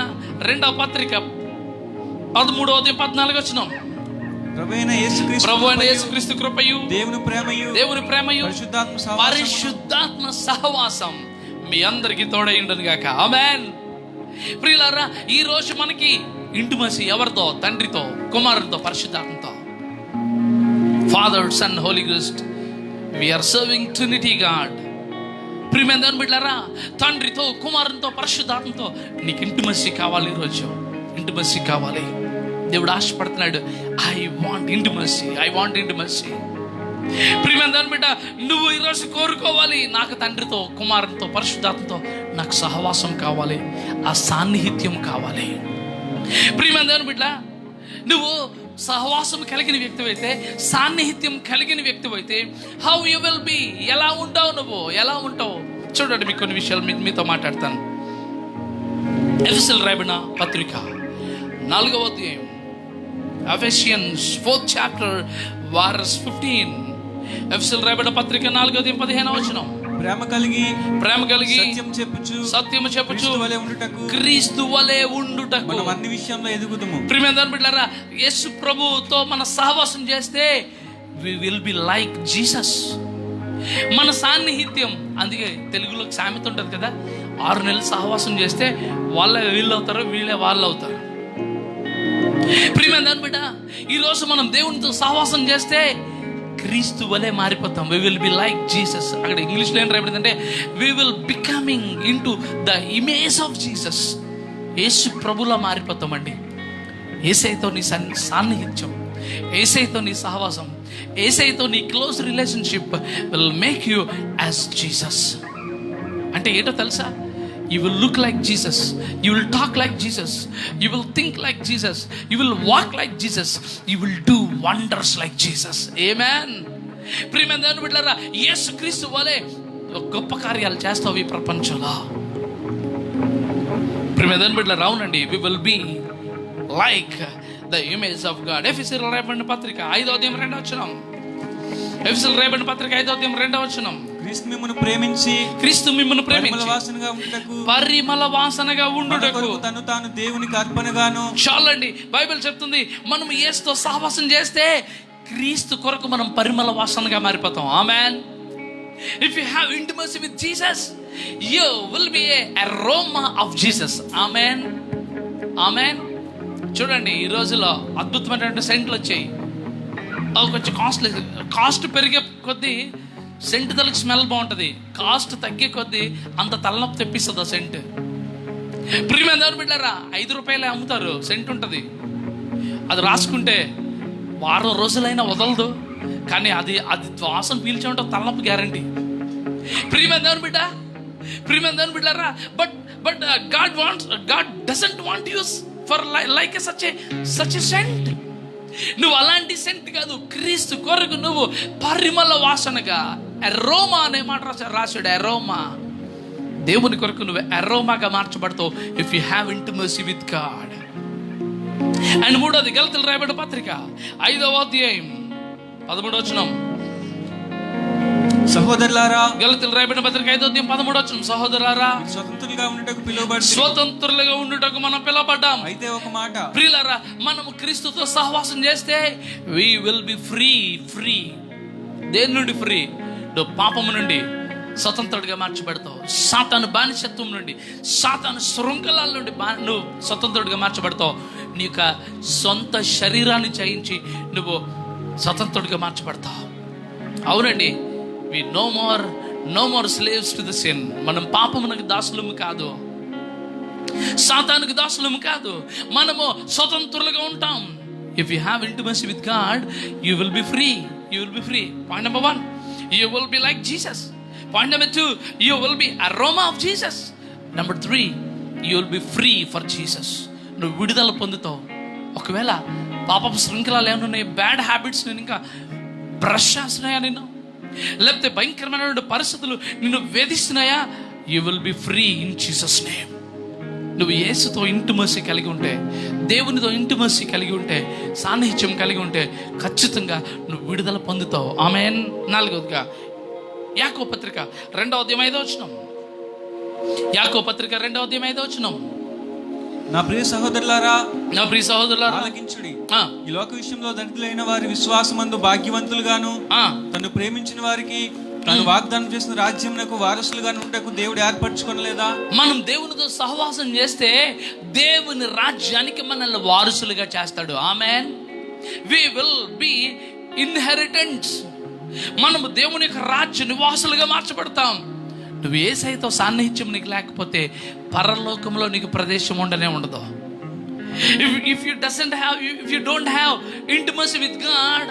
2వ పత్రిక 13:14 ప్రభువైన యేసుక్రీస్తు కృపయు దేవుని ప్రేమయు పరిశుద్ధాత్మ సహవాసం మీ అందరికీ తోడై ఉండును గాక. ఆమేన్. ప్రియులారా, ఈ రోజు మనకి ఇంటిమసీ ఎవరితో? తండ్రితో, కుమారుడితో, పరిశుద్ధాత్మతో. Father, son, holy ghost. We are serving trinity God. ప్రియమైన దేవుని బిడ్డలారా, తండ్రితో, కుమారునితో, పరిశుద్ధాత్మతో నీకు ఇంటిమసీ కావాలి. ఈరోజు ఇంటిమసీ కావాలి. దేవుడు ఆశపడుతున్నాడు. I want intimacy. ప్రియమైన దేవుని బిడ్డ, నువ్వు ఈరోజు కోరుకోవాలి, నాకు తండ్రితో, కుమారునితో, పరిశుద్ధాత్మతో నాకు సహవాసం కావాలి, ఆ సాన్నిహిత్యం కావాలి. ప్రియమైన దేవుని బిడ్డ, నువ్వు సహవాసం కలిగిన వ్యక్తివైతే, సాన్నిహిత్యం కలిగిన వ్యక్తివైతే, హౌ యు విల్ బి, ఎలా ఉంటావు చూడండి. మీకు కొన్ని విషయాలు మీతో మాట్లాడతాను. ఎఫెసీయులకు రాయబడిన పత్రిక 4వ అధ్యాయం, ఎఫెసియన్స్ 4th chapter verse 15. ఎఫెసీయులకు రాయబడిన పత్రిక 4వ అధ్యాయం 15వ వచనం. ప్రేమ కలిగి సత్యము చెప్పుచు క్రీస్తు వలె ఉండుటకు మనం అన్ని విషయంలో ఎదుగుదుము. ప్రియమైన దేవుని బిడ్డలారా, యేసు ప్రభువుతో మన సహవాసం చేస్తే we will be like Jesus. మన సాన్నిహిత్యం, అందుకే తెలుగులో సామెత ఉంటుంది కదా, 6 నెలలు సహవాసం చేస్తే వాళ్ళే వీళ్ళు అవుతారు, వీళ్ళే వాళ్ళు అవుతారు. ప్రియమైన దేవుని బిడ్డ, ఈరోజు మనం దేవునితో సహవాసం చేస్తే క్రీస్తు వలె మారిపోతాం. We will be like Jesus. అక్కడ ఇంగ్లీష్లో ఏం రాయబడిందంటే we will becoming into the image of Jesus. Yesu ప్రభులా మారిపోతామండి. యేసయ్యతో నీ సాన్నిహిత్యం, యేసయ్యతో నీ సహవాసం, యేసయ్యతో నీ close relationship will make you as Jesus. అంటే ఏంటో తెలుసా? You will look like Jesus. You will talk like Jesus. You will think like Jesus. You will walk like Jesus. You will do wonders like Jesus. Amen. ప్రియమైన దేవుని బిడ్డలారా, యేసుక్రీస్తు వలె గొప్ప కార్యాలు చేస్తావు ఈ ప్రపంచంలో. ప్రియమైన దేవుని బిడ్డలారా, అవునండి, we will be like the image of God. ఎఫెసీయులకు రాయబడిన పత్రిక 5వ అధ్యాయం 2వ వచనం. ఎఫెసీయులకు రాయబడిన పత్రిక 5వ అధ్యాయం 2వ వచనం. క్రీస్తు మిమ్మును ప్రేమించి పరిమళ వాసనగా ఉండుటకు తను తాను దేవునికి అర్పణగాను. చాలండి, బైబిల్ చెప్తుంది మనం యేసుతో సహవాసం చేస్తే క్రీస్తు కొరకు మనం పరిమళ వాసనగా మారిపోతాం. Amen. If you have intimacy with Jesus, you will be a aroma of Jesus. Amen. చూడండి, ఈ రోజుల్లో అద్భుతమైనటువంటి సెంట్లు వచ్చాయి. కొంచెం కాస్ట్ పెరిగే కొద్దీ సెంట్ తలకి స్మెల్ బాగుంటుంది. కాస్ట్ తగ్గే కొద్దీ అంత తలనొప్పి తెప్పిస్తుంది ఆ సెంట్. ప్రియమైన దేవుని బిడ్డలారా, 5 రూపాయలే అమ్ముతారు సెంట్ ఉంటుంది. అది రాసుకుంటే వారం రోజులైనా వదలదు, కానీ అది వాసన పీల్చామంటే తలనొప్పి గ్యారంటీ. ప్రియమైన దేవుని బిడ్డలారా, but God doesn't want you for like such a scent. నువ్వు అలాంటి సెంట్ కాదు, క్రీస్తు కొరకు నువ్వు పరిమళ వాసనగా, అరోమా అనే మాట రాశాడు. అరోమా, దేవుని కొరకు నువ్వు అరోమాగా మార్చబడతావు if you have intimacy with God. And 3వది గలతీయులకు రాయబడిన పత్రిక 5వ అధ్యాయం 13వ వచనం. సహోదరులారా, గలతీయులకు రాయబడిన పత్రిక 5:13 సహోదరులారా, స్వతంత్రులుగా ఉండుటకు పిలువబడి, స్వతంత్రులుగా ఉండుటకు మనం పిలువబడ్డాం. అయితే ఒక మాట, ప్రియులారా, మనము క్రీస్తుతో సహవాసం చేస్తే we will be free. దేని నుండి ఫ్రీ? నువ్వు పాపము నుండి స్వతంత్రుడిగా మార్చబడతావు. సాతాను బానిసత్వం నుండి, సాతాను శృంఖలాల నుండి నువ్వు స్వతంత్రుడిగా మార్చబడతావు. నీ యొక్క సొంత శరీరాన్ని జయించి నువ్వు స్వతంత్రుడిగా మార్చబడతావు. అవునండి, we know more slaves to the sin. మనం పాపమునకు దాసులము కాదు, సాతానుకు దాసులము కాదు, మనము స్వతంత్రులుగా ఉంటాం. If you have intimacy with God, you will be free. Point number 1, you will be like Jesus. Point number 2, you will be aroma of Jesus. Number 3, you will be free for Jesus. నువ్వు విడుదల పొందుతావు. ఒకవేళ పాపపు శృంఖలాలు ఏమైనా ఉన్నాయి, బ్యాడ్ హ్యాబిట్స్ నేను ఇంకా బ్రష్ చేస్తున్నాయా, నిన్ను లేకపోతే భయంకరమైన పరిస్థితులు నిన్ను వేధిస్తున్నాయా, you will be free in Jesus name. నువ్వు యేసుతో ఇంటిమసీ కలిగి ఉంటే, దేవునితో ఇంటిమసీ కలిగి ఉంటే, సాన్నిహిత్యం కలిగి ఉంటే ఖచ్చితంగా నువ్వు విడుదల పొందుతావు. ఆమేన్. 4వదిగా యాకోబు పత్రిక 2:5. యాకోబు పత్రిక 2:5. నా ప్రియ సహోదరులారా, ఆలకించుడి. ఈ లోక విషయంలో దరిద్రులైన వారి విశ్వాసమందు భాగ్యవంతులుగాను, తను ప్రేమించిన వారికి తను వాగ్దానం చేసిన రాజ్యమునకు వారసులుగా ఉండకు దేవుడు ఏర్పరచుకోనలేదా? మనం దేవునితో సహవాసం చేస్తే దేవుని రాజ్యానికి మనల్ని వారసులుగా చేస్తాడు. Amen. We will be inheritants. మనము దేవుని యొక్క రాజ్య నివాసులుగా మార్చబడతాం. నువ్వు యేసయ్యతో సాన్నిహిత్యం నీకు లేకపోతే పరలోకంలో నీకు ప్రదేశం ఉండనే ఉండదు. If you don't have intimacy with God,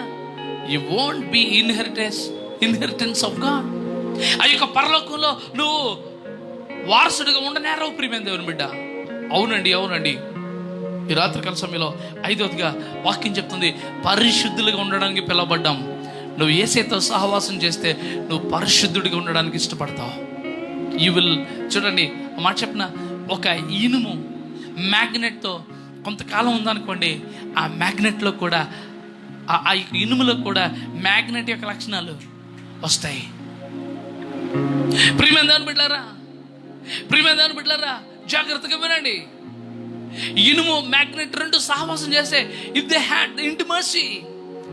you won't be inheritance of God. ఆ యొక్క పరలోకంలో నువ్వు వారసుడిగా ఉండనేరవు ప్రియమైన దేవుని బిడ్డ. అవునండి. ఈ రాత్రికాల సమయంలో 5వదిగా వాక్యం చెప్తుంది, పరిశుద్ధులుగా ఉండడానికి పిలువబడ్డాం. నువ్వు యేసయ్యతో సహవాసం చేస్తే నువ్వు పరిశుద్ధుడిగా ఉండడానికి ఇష్టపడతావు. You will. చూడండి, మాట చెప్పిన, ఒక ఇనుము మ్యాగ్నెట్తో కొంతకాలం ఉందనుకోండి, ఆ మ్యాగ్నెట్లో కూడా, ఆ ఇనుములో కూడా మ్యాగ్నెట్ యొక్క లక్షణాలు వస్తాయి. ప్రియమైన దేవుని బిడ్డలారా, జాగ్రత్తగా వినండి. ఇనుము మ్యాగ్నెట్ రెండు సహవాసం చేస్తే, ఇఫ్ దే హ్యాడ్ ఇంటిమసీ,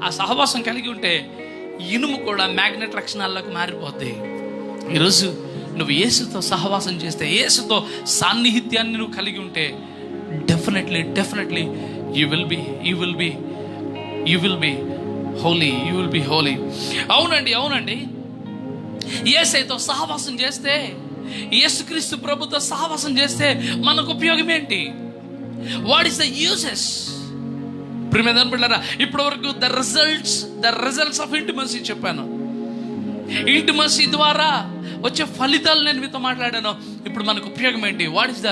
ఆ సహవాసం కలిగి ఉంటే ఇనుము కూడా మ్యాగ్నెట్ లక్షణాల్లోకి మారిపోద్ది. ఈరోజు నువ్వు యేసుతో సహవాసం చేస్తే, యేసుతో సాన్నిహిత్యాన్ని నువ్వు కలిగి ఉంటే definitely you will B Holi. అవునండి. యేసయ్యతో సహవాసం చేస్తే, యేసుక్రీస్తు ప్రభుతో సహవాసం చేస్తే మనకు ఉపయోగం ఏంటి? What is the uses? ప్రియమైన బిడ్డలారా, ఇప్పటి వరకు ద రిజల్ట్స్ ఆఫ్ ఇంటిమసీ చెప్పాను. ఇంటిమసీ ద్వారా వచ్చే ఫలితాలు నేను మీతో మాట్లాడాను. ఇప్పుడు మనకు ఉపయోగం ఏంటి? What is the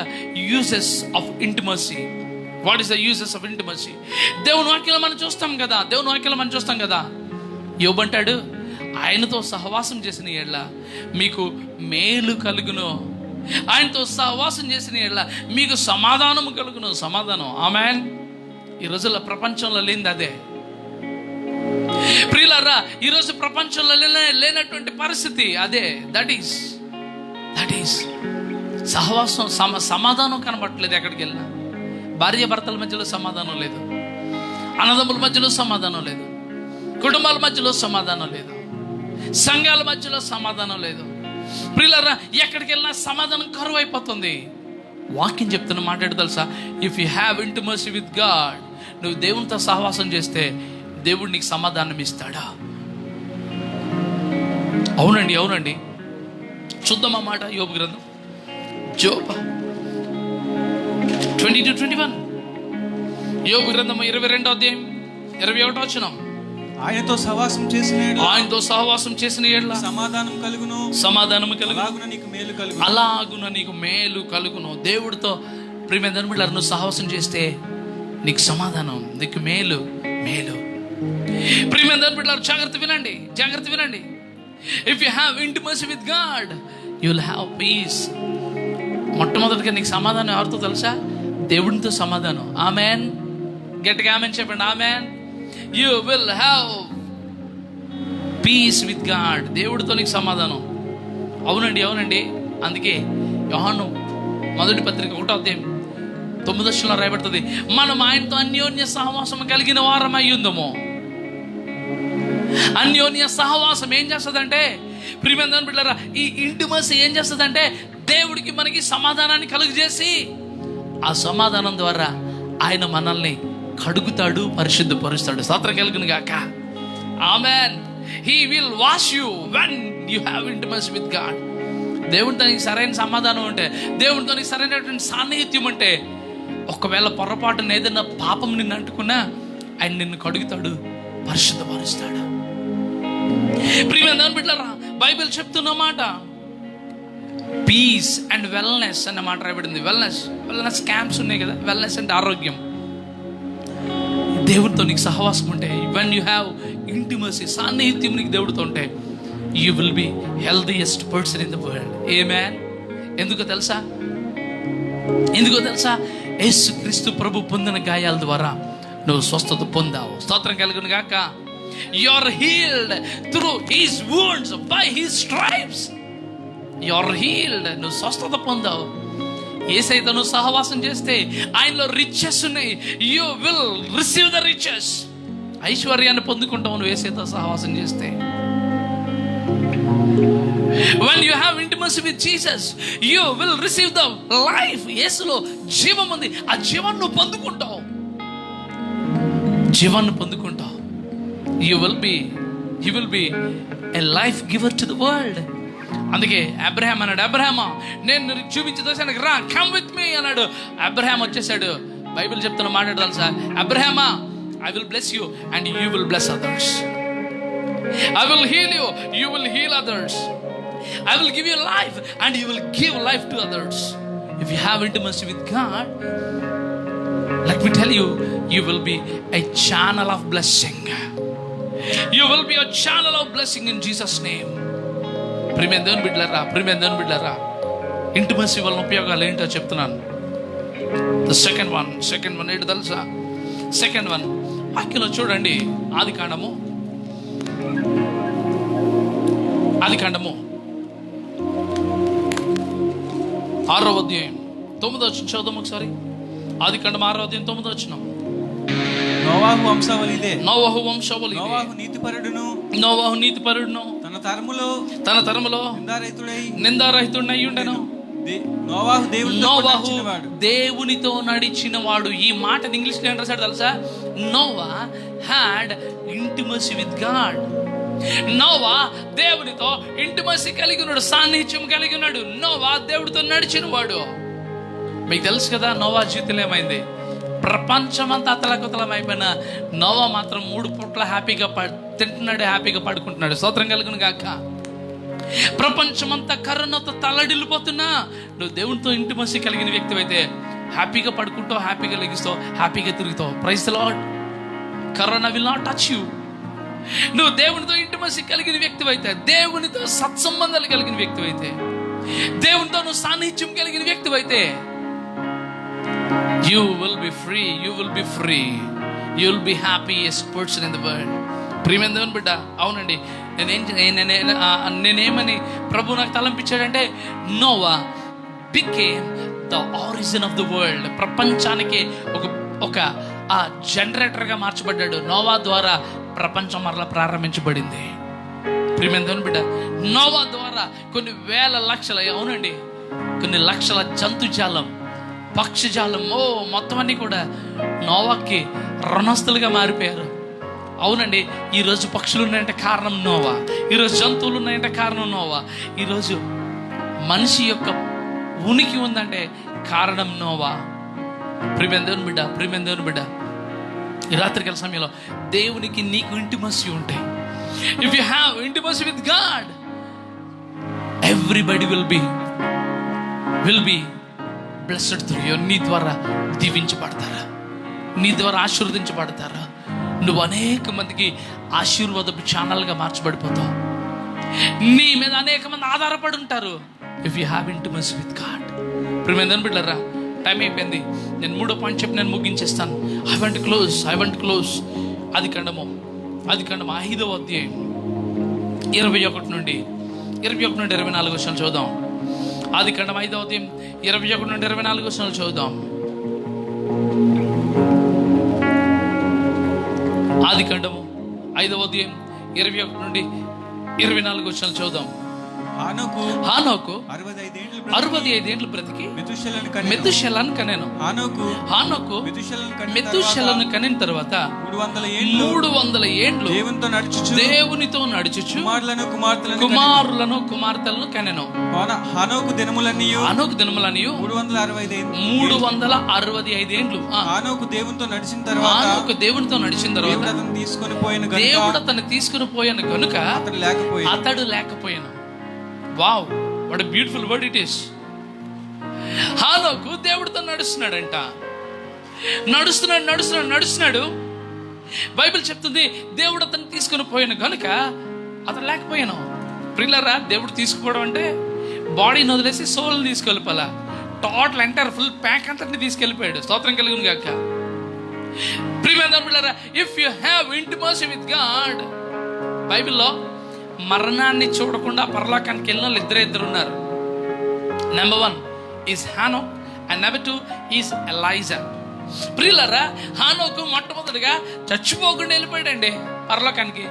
uses of intimacy? దేవుని వాక్యంలో మనం చూస్తాం కదా. యోబు అంటాడు, ఆయనతో సహవాసం చేసిన ఎడ్ల మీకు మేలు కలుగును, ఆయనతో సహవాసం చేసిన ఎడ్ల మీకు సమాధానము కలుగును. సమాధానం. ఆమేన్. ఈ రోజుల్లో ప్రపంచంలో లేనిది అదే. ప్రియులారా, ఈరోజు ప్రపంచంలో లేనటువంటి పరిస్థితి అదే. దట్ ఈస్ సహవాసం. సమాధానం కనబడట్లేదు. ఎక్కడికి వెళ్ళినా భార్య భర్తల మధ్యలో సమాధానం లేదు, అన్నదమ్ముల మధ్యలో సమాధానం లేదు, కుటుంబాల మధ్యలో సమాధానం లేదు, సంఘాల మధ్యలో సమాధానం లేదు. ప్రియులారా, ఎక్కడికి వెళ్ళినా సమాధానం కరువు అయిపోతుంది. వాక్యం చెప్తున్న మాట తెలుసా? If you have intimacy with God, నువ్వు దేవునితో సహవాసం చేస్తే దేవుడు నీకు సమాధానం ఇస్తాడా? అవునండి. చూద్దాం ఆ మాట. యోబు గ్రంథం, జోబ్ 20-21. యోబు గ్రంథం 22:21. ఆయనతో సహవాసం చేసిన ఎడల సమాధానం కలుగును. అలాగున నీకు మేలు కలుగును. దేవుడితో ప్రియమైన బిడ్డలారా, నువ్వు సహవాసం చేస్తే నీకు సమాధానం, నీకు మేలు. ప్రియమైన బిడ్డలారా, జాగ్రత్త వినండి. If you have intimacy with God, you will have piece. మొట్టమొదటిగా నీకు సమాధానం ఎవరితో తెలుసా? దేవునితో సమాధానం. ఆమెన్. గట్టిగా ఆమెన్ చెప్పండి. Amen. You will have peace with God. దేవుడితో నీకు సమాధానం. అవునండి. అందుకే యోహాను మొదటి పత్రిక 1వ అధ్యాయం 9వ వచనంలో రాయబడుతుంది, మనం ఆయనతో అన్యోన్య సహవాసం కలిగిన వారం అయ్యుందము. అన్యోన్య సహవాసం ఏం చేస్తుందంటే, ప్రియమైన బిడ్డలారా, ఈ ఇంటిమసీ ఏం చేస్తుందంటే దేవుడికి మనకి సమాధానాన్ని కలుగజేసి ఆ సమాధానం ద్వారా ఆయన మనల్ని కడుగుతాడు, పరిశుద్ధపరుస్తాడు. స్తోత్రం కలుగును గాక. Amen. He will wash you when you have intimacy with God. దేవుడితో నీకు సరైన సమాధానం ఉంటే, దేవుడితో నీకు సరైనటువంటి సాన్నిహిత్యం ఉంటే, ఒకవేళ పొరపాటున ఏదైనా పాపం నిన్ను అంటుకున్నా ఆయన నిన్ను కడుగుతాడు, పరిశుద్ధపరుస్తాడు. ప్రియమైన బిడ్డలారా, బైబిల్ చెప్తున్న మాట పీస్ అండ్ వెల్నెస్ అన్న మాట రాయబడింది. వెల్నెస్ క్యాంప్స్ ఉన్నాయి కదా. వెల్నెస్ అంటే ఆరోగ్యం. దేవుడితో నీకు సహవాసం ఉంటే, వెన్ యూ హ్యావ్ ఇంటిమసీ, సాన్నిహిత్యం నీకు దేవుడితో ఉంటే, you will be healthiest person in the world. Amen. ఎందుకో తెలుసా? యేసుక్రీస్తు ప్రభు పొందిన గాయాల ద్వారా నువ్వు స్వస్థత పొందావు. స్తోత్రం కలుగును గాక. You are healed through his wounds, by his stripes you are healed. నువ్వు స్వస్థత పొందావు. యేసయ్యతో నువ్వు సహవాసం చేస్తే ఆయనలో రిచెస్ ఉన్నాయి. You will receive the riches. ఐశ్వర్యాన్ని పొందుకుంటావు నువ్వు యేసయ్యతో సహవాసం చేస్తే. When you have intimacy with Jesus, you will receive the life. యేసులో జీవం ఉంది. ఆ జీవాన్ని నువ్వు పొందుకుంటావు. You will be a life giver to the world. అందుకే అబ్రహాం అన్నాడు, అబ్రహామా నేను చూపించే దోషానికి రా, కమ్ విత్ మీ అన్నాడు. అబ్రహాం వచ్చేసాడు. బైబిల్ చెప్తున్న మాట్లాడదాం sir. అబ్రహామా, I will bless you and you will bless others. I will heal you, you will heal others. I will give you life and you will give life to others. If you have intimacy with God, let me tell you, you will be a channel of blessing. You will be a channel of blessing in Jesus name. ప్రియమైన దేవుని బిడ్డలారా, ఇంటిమసీ వల్ల ఉపయోగాలు ఏంటో చెప్తున్నాను. The second one ఏంటో తెలుసా? సెకండ్ వన్ వాక్యంలో చూడండి. ఆది కాండము 6వ అధ్యాయం 9వ వచనం చదువుదాం ఒకసారి. ఆది కాండం 6వ అధ్యాయం 9వ వచనం. నోవాహు వంశావళి నోవాహు నీతిపరుడును తన తరములో నిందారహితుడై ఉండెను. నోవాహు దేవునితో నడిచిన వాడు. ఈ మాట ఇంగ్లీష్ లో ఏం రాశాడు తెలుసా? Noah had intimacy with God. Noah దేవునితో ఇంటిమసీ కలిగి ఉన్నాడు, సాన్నిహిత్యం కలిగి ఉన్నాడు. నోవా దేవుడితో నడిచిన వాడు. మీకు తెలుసు కదా నోవా జీవితంలో ఏమైంది? ప్రపంచమంతా అతలకుతలం అయిపోయిన నోవా మాత్రం 3 పూట్ల హ్యాపీగా తింటున్నాడు, హ్యాపీగా పడుకుంటున్నాడు. స్తోత్రం కలుగును గాక. ప్రపంచమంతా కరోనాతో తల్లడిల్లిపోతున్నా నువ్వు దేవునితో ఇంటిమసీ కలిగిన వ్యక్తి అయితే హ్యాపీగా పడుకుంటావు, హ్యాపీగా లెగిస్తావు, హ్యాపీగా తిరుగుతావు. Praise the Lord. Corona will not touch you. నువ్వు దేవునితో ఇంటిమసీ కలిగిన వ్యక్తి అయితే, దేవునితో సత్సంబంధాలు కలిగిన వ్యక్తి అయితే, దేవునితో నువ్వు సాన్నిహిత్యం కలిగిన వ్యక్తి అయితే, you will be free. You will be happiest person in the world. ప్రియమైన దేవుని బిడ్డ, అవునండి, నేనేమని ప్రభు నాకు తలంపించాడంటే, Noah became the origin of the world. ప్రపంచానికి ఒక జనరేటర్గా మార్చబడ్డాడు. నోవా ద్వారా ప్రపంచం మరలా ప్రారంభించబడింది. ప్రియమైన దేవుని బిడ్డ, నోవా ద్వారా కొన్ని వేల లక్షల, అవునండి, కొన్ని లక్షల జంతుజాలం, పక్షిజాలం, మొత్తం అన్నీ కూడా నోవాకి రుణస్తులుగా మారిపోయారు. అవునండి, ఈరోజు పక్షులు ఉన్నాయంటే కారణం నోవా. ఈరోజు జంతువులు ఉన్నాయంటే కారణం నోవా. ఈరోజు మనిషి యొక్క ఉనికి ఉందంటే కారణం నోవా. ప్రియమైన దేవుని బిడ్డ, ఈ రాత్రికాల సమయంలో దేవునికి నీకు ఇంటిమసీ ఉంటాయి. If you have intimacy with God, everybody will be blessed through you. నీ ద్వారా దీవించబడతారా, నీ ద్వారా ఆశీర్వదించబడతారా. నువ్వు అనేక మందికి ఆశీర్వాదపు ఛానల్గా మార్చబడిపోతావు. నీ మీద అనేక మంది ఆధారపడి ఉంటారు. If you have intimacy with God. ప్రియమైన బిడ్డలారా, టైం అయిపోయింది. నేను 3వ పాయింట్ చెప్పి నేను ముగించేస్తాను. I want close. ఆది కాండము 5వ అధ్యాయం 21 నుండి 24 వచనాలు చూద్దాం. ఆదికాండం 5వ అధ్యాయం 21 నుండి 24 వచనాలు చూద్దాం. ఆదికాండము 5వ అధ్యాయం 21 నుండి 24 వచనాలు చూద్దాం. హానోకు 65 ఏండ్లు బ్రతికి మెతుషెలను కనెను. హానోకు మెతుషెలను కనిన తర్వాత 300 ఏండ్లు దేవునితో నడుచుచు కుమారులను కుమార్తెలను కనెను. హానోకు దినములన్నీయు 365 ఏండ్లు. హానోకు దేవునితో నడిచిన తర్వాత దేవుడు అతన్ని తీసుకుని పోయాను కనుక అతడు లేకపోయాను. Wow, what a beautiful word it is. హానోకు దేవుడితో నడుస్తున్నాడంట. నడుస్తున్నాడు. బైబిల్ చెప్తుంది దేవుడు అతన్ని తీసుకుని పోయాను కనుక అతను లేకపోయాను. ప్రియులారా, దేవుడు తీసుకుపోవడం అంటే బాడీని వదిలేసి సోల్ని తీసుకెళ్ళిపోలా. టోటల్ ఎంటైర్ ఫుల్ ప్యాక్ అంతటిని తీసుకెళ్ళిపోయాడు. స్తోత్రం కలుగును గాక. ప్రియులారా, if you have intimacy with God, బైబిల్లో మరణాన్ని చూడకుండా పరలోకానికి వెళ్ళిన వాళ్ళు ఇద్దరు ఉన్నారు. Number 1 is Enoch and number 2 is Elijah. ప్రియులారా, హానోకు మొట్టమొదటిగా చచ్చిపోకుండా వెళ్ళిపోయాడండి పరలోకానికి.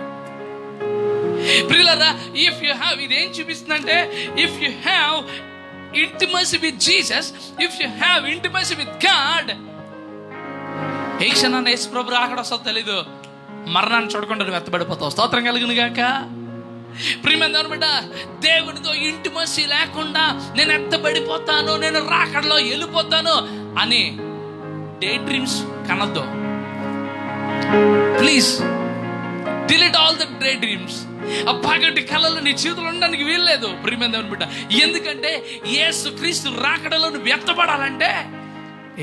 ప్రియులారా, ఇఫ్ యు హ్యావ్, ఇదేం చూపిస్తుందంటే if you have intimacy with Jesus, if you have intimacy with God, ఏ క్షణాన్ని యేసు ప్రభు రాకడ వస్తుందో తెలీదు, మరణాన్ని చూడకుండా నువ్వు ఎత్తబడిపోతావు. స్తోత్రం కలుగును గాక. ప్రియమైన బిడ్డ, దేవునితో ఇంటిమసీ లేకుండా నేను ఎత్తబడిపోతాను, నేను రాకడలో వెళ్ళిపోతాను అని డే డ్రీమ్స్ కనద్దు. Please delete all the daydreams. ఆ పగటి కళలు నీ జీవితంలో ఉండడానికి వీల్లేదు ప్రియమైన బిడ్డ. ఎందుకంటే యేసుక్రీస్తు రాకడలో నువ్వు ఎత్తబడాలంటే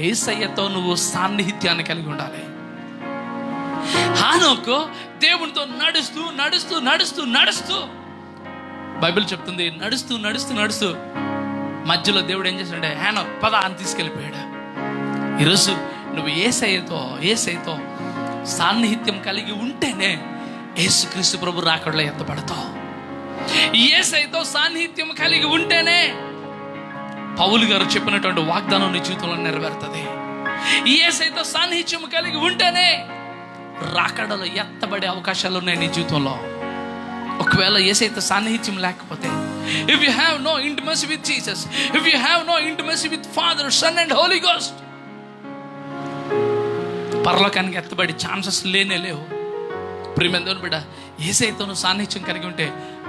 యేసయ్యతో నువ్వు సాన్నిహిత్యాన్ని కలిగి ఉండాలి. హానోకు దేవునితో నడుస్తూ బైబిల్ చెప్తుంది నడుస్తూ మధ్యలో దేవుడు ఏం చేశాడంటే హానోక్ పద అని తీసుకెళ్ళిపోయాడు. ఈరోజు నువ్వు యేసయ్యతో సాన్నిహిత్యం కలిగి ఉంటేనే యేసుక్రీస్తు ప్రభు రాకడలో ఎత్తబడతావు. యేసయ్యతో సాన్నిహిత్యం కలిగి ఉంటేనే పౌలు గారు చెప్పినటువంటి వాగ్దానం నీ జీవితంలో నెరవేరుతుంది. యేసయ్యతో సాన్నిహిత్యం కలిగి ఉంటేనే రాకడలో ఎత్తబడే అవకాశాలు ఉన్నాయి నీ జీవితంలో. ఒకవేళ యేసయ్యతో సాన్నిహిత్యం లేకపోతే, if you have no intimacy with Jesus, if you have no intimacy with father, son and holy ghost, పరలోకానికి ఎత్తబడి ఛాన్సెస్ లేవు. ప్రియమైన బిడ్డ, యేసయ్యతో నువ్వు సాన్నిహిత్యం కలిగి ఉంటే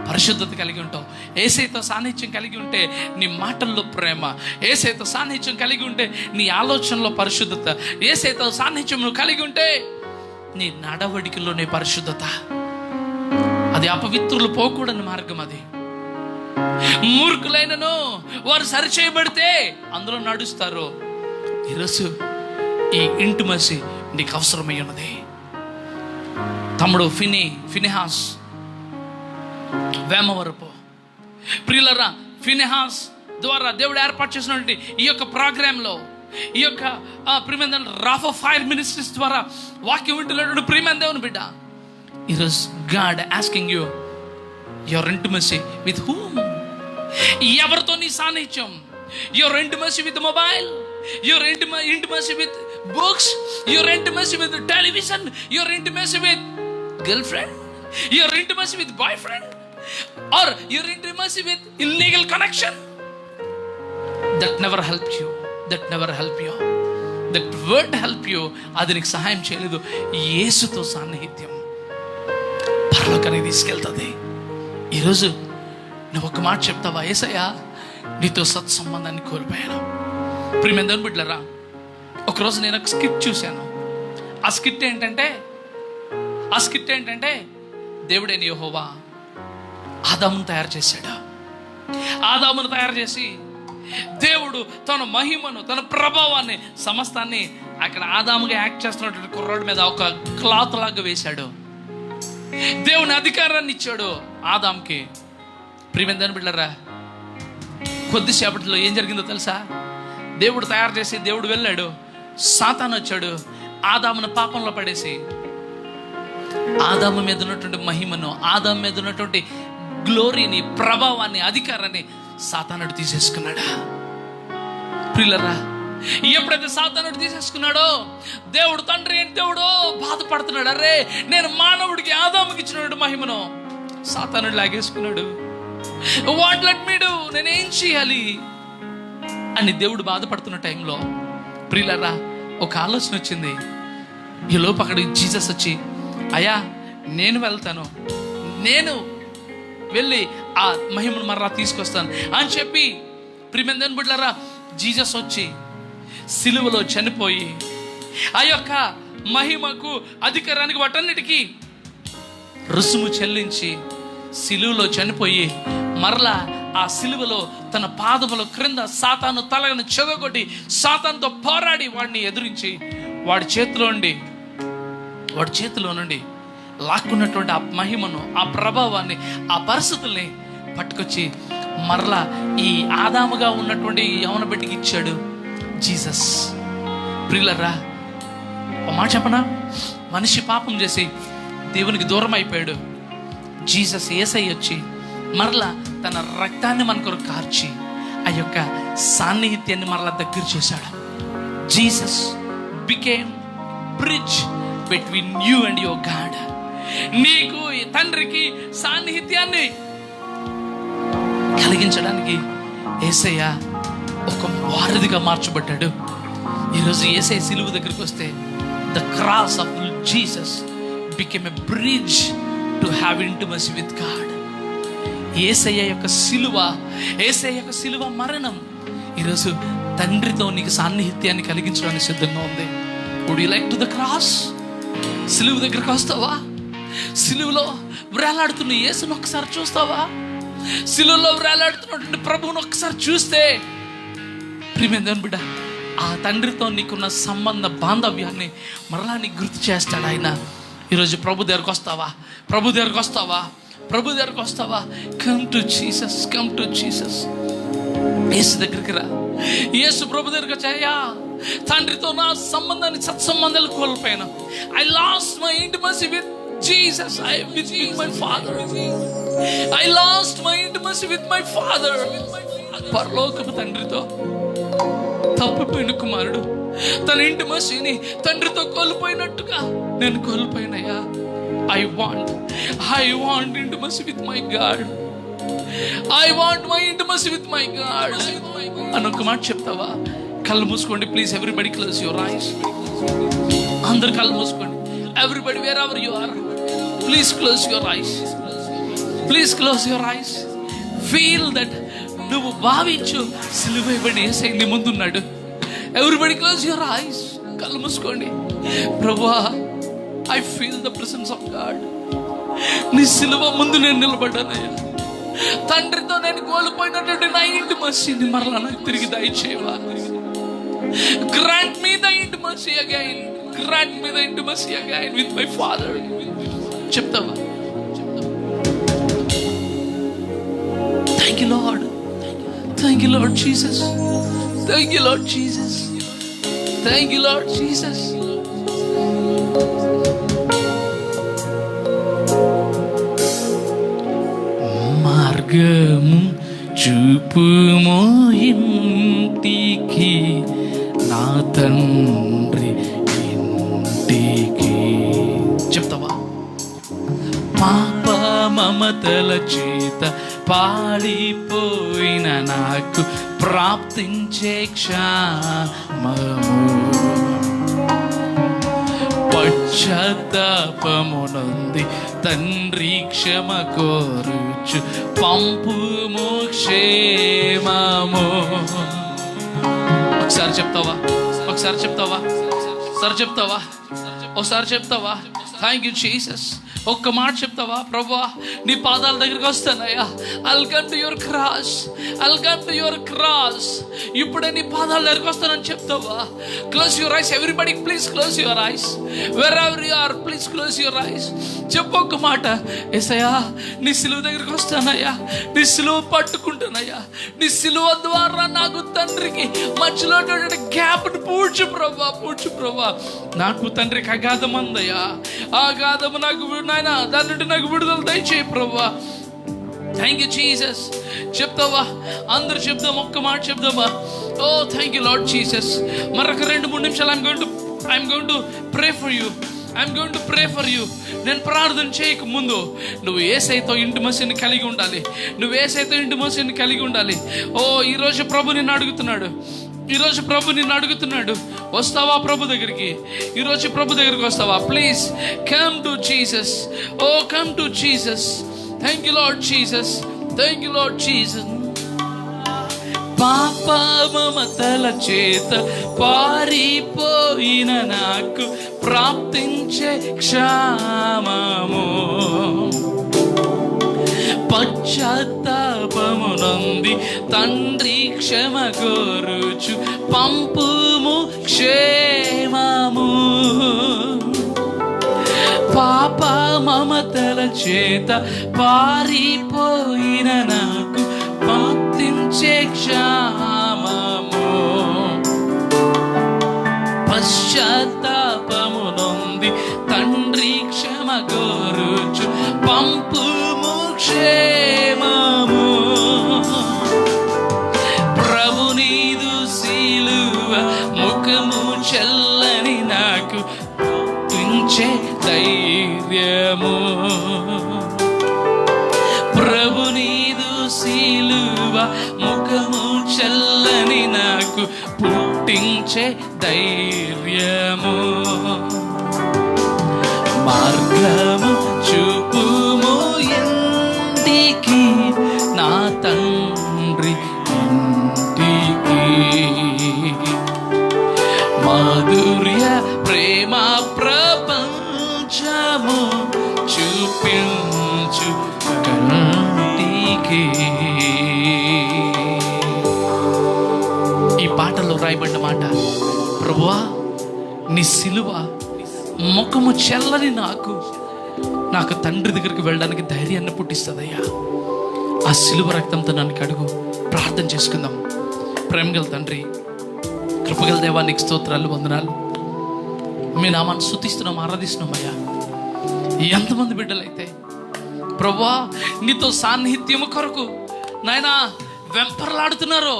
పరిశుద్ధత కలిగి ఉంటావు. యేసయ్యతో సాన్నిహిత్యం కలిగి ఉంటే నీ మాటల్లో ప్రేమ, యేసయ్యతో సాన్నిహిత్యం కలిగి ఉంటే నీ ఆలోచనలో పరిశుద్ధత, యేసయ్యతో సాన్నిహిత్యం నువ్వు కలిగి ఉంటే నీ నడవడికలోనే పరిశుద్ధత. అది అపవిత్రులు పోకూడని మార్గం. అది మూర్ఖులైనను వారు సరిచేయబడితే అందులో నడుస్తారు. ఈరోజు ఈ ఇంటిమసీ నీకు అవసరమై ఉన్నది. తమ్ముడు ఫినెహాస్ వేమవరపు, ప్రియులరా, ఫినెహాస్ ద్వారా దేవుడు ఏర్పాటు చేసినటువంటి ఈ యొక్క ప్రోగ్రాంలో, ఈ యొక్క ప్రియమైన రాఫ్ ఆఫ్ ఫైర్ మినిస్ట్రీస్ ద్వారా వాక్యం వింటున్నటువంటి ప్రియమైన దేవుని బిడ్డ, ఈరోజు God asking you your intimacy with whom. ఎవరితో నీ సాన్నిహిత్యం? Your intimacy with mobile, your intimacy with books, your intimacy with television, your intimacy with girl friend, your intimacy with boy friend, or your intimacy with illegal connection. That never help you. That word help you. అది నీకు సహాయం చేయలేదు. యేసుతో సాన్నిహిత్యం పరలోకానికి తీసుకెళ్తుంది. ఈరోజు నువ్వు ఒక మాట చెప్తావా, యేసయ్యా నీతో సత్సంబంధాన్ని కోల్పోయాను. ప్రియమైన దేవుని బిడ్డలారా, ఒకరోజు నేను ఒక స్కిట్ చూశాను. ఆ స్కిట్ ఏంటంటే దేవుడైన యెహోవా ఆదామును తయారు చేశాడు. ఆదామును తయారు చేసి దేవుడు తన మహిమను, తన ప్రభావాన్ని, సమస్తాన్ని అక్కడ ఆదాముగా యాక్ట్ చేస్తున్నటువంటి కుర్రాడి మీద ఒక క్లాత్ లాగా వేశాడు. దేవుని అధికారాన్ని ఇచ్చాడు ఆదాంకి. ప్రియమైన దేవుని బిడ్డలారా, కొద్దిసేపట్లో ఏం జరిగిందో తెలుసా? దేవుడు తయారు చేసి దేవుడు వెళ్ళాడు, సాతాను వచ్చాడు, ఆదామును పాపంలో పడేసి ఆదాము మీద ఉన్నటువంటి మహిమను, ఆదాము మీద ఉన్నటువంటి గ్లోరీని, ప్రభావాన్ని, అధికారాన్ని సాతానుడు తీసేసుకున్నాడా? ప్రియులరా, ఎప్పుడైతే సాతానుడు తీసేసుకున్నాడో దేవుడు తండ్రి ఏంటి దేవుడు బాధపడుతున్నాడు. అరే, నేను మానవుడికి ఆదాముకి ఇచ్చినాడు మహిమను సాతానుడు లాగేసుకున్నాడు. వాట్ లెట్ మీ డూ, నేనేం చేయాలి అని దేవుడు బాధపడుతున్న టైంలో ప్రియులరా ఒక ఆలోచన వచ్చింది. ఈ లోపు అక్కడికి జీసస్ వచ్చి, అయ్యా నేను వెళ్తాను, నేను వెళ్ళి ఆ మహిమను మరలా తీసుకొస్తాను అని చెప్పి ప్రియమైన బిడ్డలారా జీసస్ వచ్చి సిలువలో చనిపోయి ఆ యొక్క మహిమకు, అధికారానికి, వాటన్నిటికీ రుసుము చెల్లించి సిలువలో చనిపోయి మరలా ఆ సిలువలో తన పాదముల క్రింద సాతాను తలను చెదగొట్టి సాతానుతో పోరాడి వాడిని ఎదిరించి వాడి చేతిలో నుండి లాక్కున్నటువంటి ఆ మహిమను, ఆ ప్రభావాన్ని, ఆ పరిస్థితుల్ని పట్టుకొచ్చి మరలా ఈ ఆదాముగా ఉన్నటువంటి యవన బిడ్డకి ఇచ్చాడు జీసస్. ప్రియులరా, ఒక మాట చెప్పనా, మనిషి పాపం చేసి దేవునికి దూరం అయిపోయాడు. జీసస్ యేసయ్య వచ్చి మరలా తన రక్తాన్ని మన కొరకు కార్చి ఆ యొక్క సాన్నిహిత్యాన్ని మరలా దగ్గర చేశాడు. Jesus became bridge between you and your God. నీకు ఈ తండ్రికి సాన్నిహిత్యాన్ని కలిగించడానికి యేసయ్య ఒక వారధిగా మార్చబడ్డాడు. ఈరోజు యేసయ్య సిలువ దగ్గరికి వస్తే the cross of Jesus became a bridge to have intimacy with God. Yesayya యొక్క సిలువ మరణం ఈరోజు తండ్రితో నీకు సాన్నిహిత్యాన్ని కలిగించడానికి సిద్ధంగా ఉంది. Would you like to the cross? సిలువ దగ్గరికి వస్తావా? సిలువలో వేలాడుతున్న యేసును ఒకసారి చూస్తావా? సిలువలో వేలాడుతున్నటువంటి ప్రభువును ఒకసారి చూస్తే ప్రియమైన బిడ్డ, ఆ తండ్రితో నీకున్న సంబంధ బాంధవ్యాన్ని మరలా నీకు గుర్తు చేస్తాడు ఆయన. ఈరోజు ప్రభు దగ్గరకు వస్తావా? Come to Jesus. యేసు దగ్గరికి రా. యేసు ప్రభు దగ్గరికి వచ్చాయా, తండ్రితో నా సంబంధాన్ని, సత్సంబంధాలు కోల్పోయాను. I lost my intimacy with Jesus, I lost my intimacy with my father. పరలోకపు తండ్రితో తప్పిపోయిన కుమారుడు తన ఇంటిమసీని తండ్రితో కోల్పోయినట్టుగా నేను కోల్పోయినయ్యా. I want intimacy with my God. I want my intimacy with my God. అని ఒక మాట చెప్తావా? కళ్ళు మూసుకోండి please. Everybody close your eyes. అందరు కళ్ళు మూసుకోండి. Everybody wherever you are, please close your eyes. Feel that. నువ్వు భావించు, సిలువైబడి యేసయ్య నీ ముందున్నాడు. Everybody close your eyes. కళ్ళు మూసుకోండి. ప్రభువా, I feel the presence of God. నీ సిలువ ముందు నేను నిలబడ్డానయ్యా. తండ్రితో నేను కోల్పోయినటువంటి నా ఇంటిమసీని మరలా నాకు తిరిగి దయచేయవా. Grant me the intimacy again. Grant me the intimacy again with my father. చెప్తావా? Thank you, Lord. Thank you, Lord Jesus. Thank you, Lord Jesus. Thank you, Lord Jesus. మార్గము చూపుమో ఇంటికి, నా తండ్రి ఇంటికి. చెప్తావా? పాప మమతల చేత పాడిపోయిన నాకు ప్రాప్తించే క్షేమము, పశ్చాత్తాపమునంది తండ్రి క్షమ కోరుచు పంపుము క్షేమము. ఒకసారి చెప్తావా? Thank you Jesus. ఒక్క మాట చెప్తావా? ప్రభువా, నీ పాదాల దగ్గరికి వస్తానయ్యా. I'll come to your cross. ఇప్పుడే నీ పాదాల దగ్గరికి వస్తానని చెప్తావా? Close your ice. Everybody please close your ice. wherever you are, please close your eyes. చెప్పు ఒక్క మాట. యేసయ్యా, నీ సిలువ దగ్గరికి వస్తానయ్యా. నీ సిలువ పట్టుకుంటానయ్యా. నీ సిలువ ద్వారా నాకు తండ్రికి మధ్యలో గ్యాప్ని పూడ్చు ప్రభా. నాకు తండ్రికి అగాధం అందయ్యా. ఆ అగాధము నాకు నాయన దాని నుండి నాకు విడుదల దయచేయి ప్రభా. Thank you Jesus. చెప్తావా? అందరూ చెప్దాం, ఒక్క మాట చెప్దామా? ఓ థ్యాంక్ యూ లార్డ్ జీసస్. మరొక 2-3 నిమిషాలు I'm going to pray for you. నేను ప్రార్థన చేయక ముందు నువ్వు యేసయ్యతో ఇంటిమసీని కలిగి ఉండాలి. ఓ ఈరోజు ప్రభు నిన్ను అడుగుతున్నాడు. వస్తావా ప్రభు దగ్గరికి? ఈరోజు ప్రభు దగ్గరికి వస్తావా? Please come to Jesus. Oh come to Jesus. Thank you Lord Jesus. పాప మమతల చేత పారిపోయిన నాకు ప్రాప్తించే క్షామము, పశ్చాత్తాపము నంది తండ్రి క్షమ కోరుచు పంపుము క్షేమము. పాప మమతల చేత పారిపోయిన నాకు ప్రాప్తించే క్షామము, పశ్చాత్తాపము నొంది తండ్రి క్షమ కోరుచు పంపుము క్షేమము. ప్రభు నీదు సిలువ ముఖము చల్లని నాకు ప్రాప్తించే ధైర్యము. ప్రభు నీదు సిలువ ముఖము చల్లని నాకు పుట్టించే ధైర్యము. మార్గము చూపుము ఇంటికి, నా తండ్రి ఇంటికి. మాధుర్య ప్రేమ ప్రపంచము చూపించు కంటికి. ఈ పాటలో రాయబడిన మాట, ప్రభువా నీ సిలువ ముఖము చెల్లని నాకు తండ్రి దగ్గరికి వెళ్ళడానికి ధైర్యాన్ని పుట్టిస్తుందయ్యా. ఆ సిలువ రక్తంతో నన్ను కడుగు. ప్రార్థన చేసుకుందాం. ప్రేమగల తండ్రి, కృపగల దేవా, నీకు స్తోత్రాలు, వందనాలు. మీ నామాన్ని స్తుతిస్తున్నాం, ఆరాధిస్తున్నాం అయ్యా. ఎంతమంది బిడ్డలైతే ప్రభువా నీతో సాన్నిహిత్యము కొరకు నాయనా వెంపర్లాడుతున్నారో,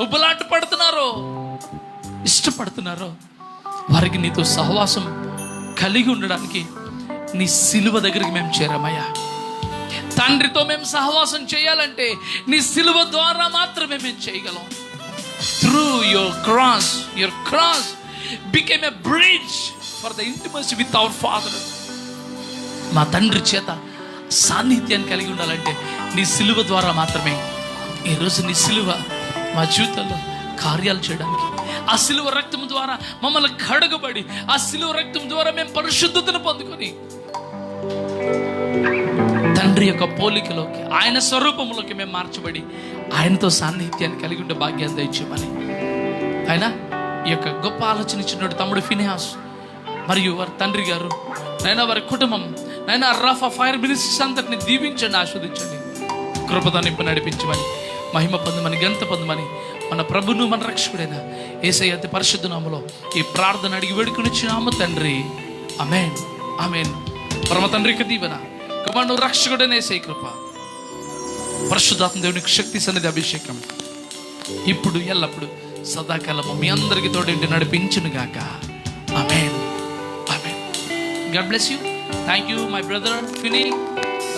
ఉబ్బలాట పడుతున్నారో, ఇష్టపడుతున్నారో, వారికి నీతో సహవాసం కలిగి ఉండడానికి నీ సిలువ దగ్గరికి మేము చేరామయ్యా. తండ్రితో మేము సహవాసం చేయాలంటే నీ సిలువ ద్వారా మాత్రమే మేము చేయగలం. Through your cross became a bridge for the intimacy with our father. మా తండ్రి చేత సాన్నిధ్యాన్ని కలిగి ఉండాలంటే నీ సిలువ ద్వారా మాత్రమే. ఈరోజు నీ సిలువ మా జీవితంలో కార్యాలు చేయడానికి, ఆ సిలువ రక్తం ద్వారా మమ్మల్ని కడగబడి, ఆ సిలువ రక్తం ద్వారా మేము పరిశుద్ధతను పొందుకొని తండ్రి యొక్క పోలికలోకి, ఆయన స్వరూపంలోకి మేము మార్చబడి ఆయనతో సాన్నిధ్యాన్ని కలిగి ఉండే భాగ్యాన్ని దయచేయమని ఆయన ఈ యొక్క గొప్ప ఆలోచన ఇచ్చినటువంటి తమ్ముడు ఫినిహాస్ మరియు వారి తండ్రి గారు, నైనా వారి కుటుంబం, నైనా రఫా ఫైర్ మినిస్ట్రీస్ అంతటిని దీవించండి, ఆస్వాదించండి, కృపతో నింపి నడిపించమని, మహిమ పొందమని, ఘనత పొందమని మన ప్రభును మన రక్షకుడైన యేసయ్య అతి పరిశుద్ధ నామములో ఈ ప్రార్థన అడిగి వేడుకొనిచ్చినాము తండ్రి. ఆమేన్, ఆమేన్. పరమ తండ్రికి దీవెన, కుమారుడు రక్షకుడైన యేసయ్య కృప, పరిశుద్ధాత్మ దేవునికి శక్తి సన్నిధి అభిషేకం ఇప్పుడు ఎల్లప్పుడు సదాకాలము మీ అందరికి తోడేంటి నడిపించును గాక. ఆమేన్, ఆమేన్. God bless you. Thank you my brother Fini.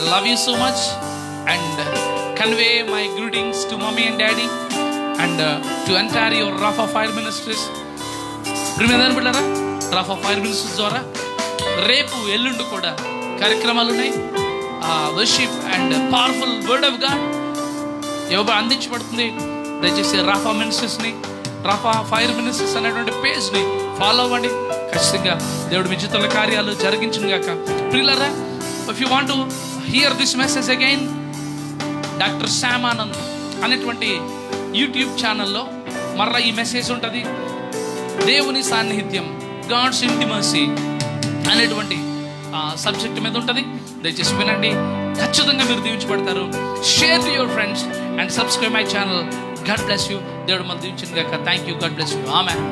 I love you so much and convey my greetings to mommy and daddy and to entire your Rafa Fire Ministries. ప్రియమైన బిడ్డలారా, Rafa Fire Ministries ద్వారా రేపు ఎల్లుండి కూడా కార్యక్రమాలు ఉన్నాయి. Worship and powerful word of God అందించబడుతుంది. దయచేసి రాఫా మినిస్ట్రీస్ని, రాఫా ఫైర్ మినిస్ట్రీస్ అనేటువంటి పేజ్ని ఫాలో అవ్వండి. ఖచ్చితంగా దేవుడు మీ జీవితంలో కార్యాలు జరిగించును గాక. ప్రియులారా, if you want to hear this message again, doctor Sam Anand అనేటువంటి యూట్యూబ్ ఛానల్లో మర్రా ఈ మెసేజ్ ఉంటుంది. దేవుని సాన్నిహిత్యం, గాడ్స్ ఇంటిమసీ అనేటువంటి సబ్జెక్ట్ మీద ఉంటుంది. దయచేసి వినండి, ఖచ్చితంగా మీరు దీవించబడతారు. Share to your friends and subscribe my channel. God bless you. దేవుడు మళ్ళీ దీవించిన గాక. Thank you. God bless you. Amen.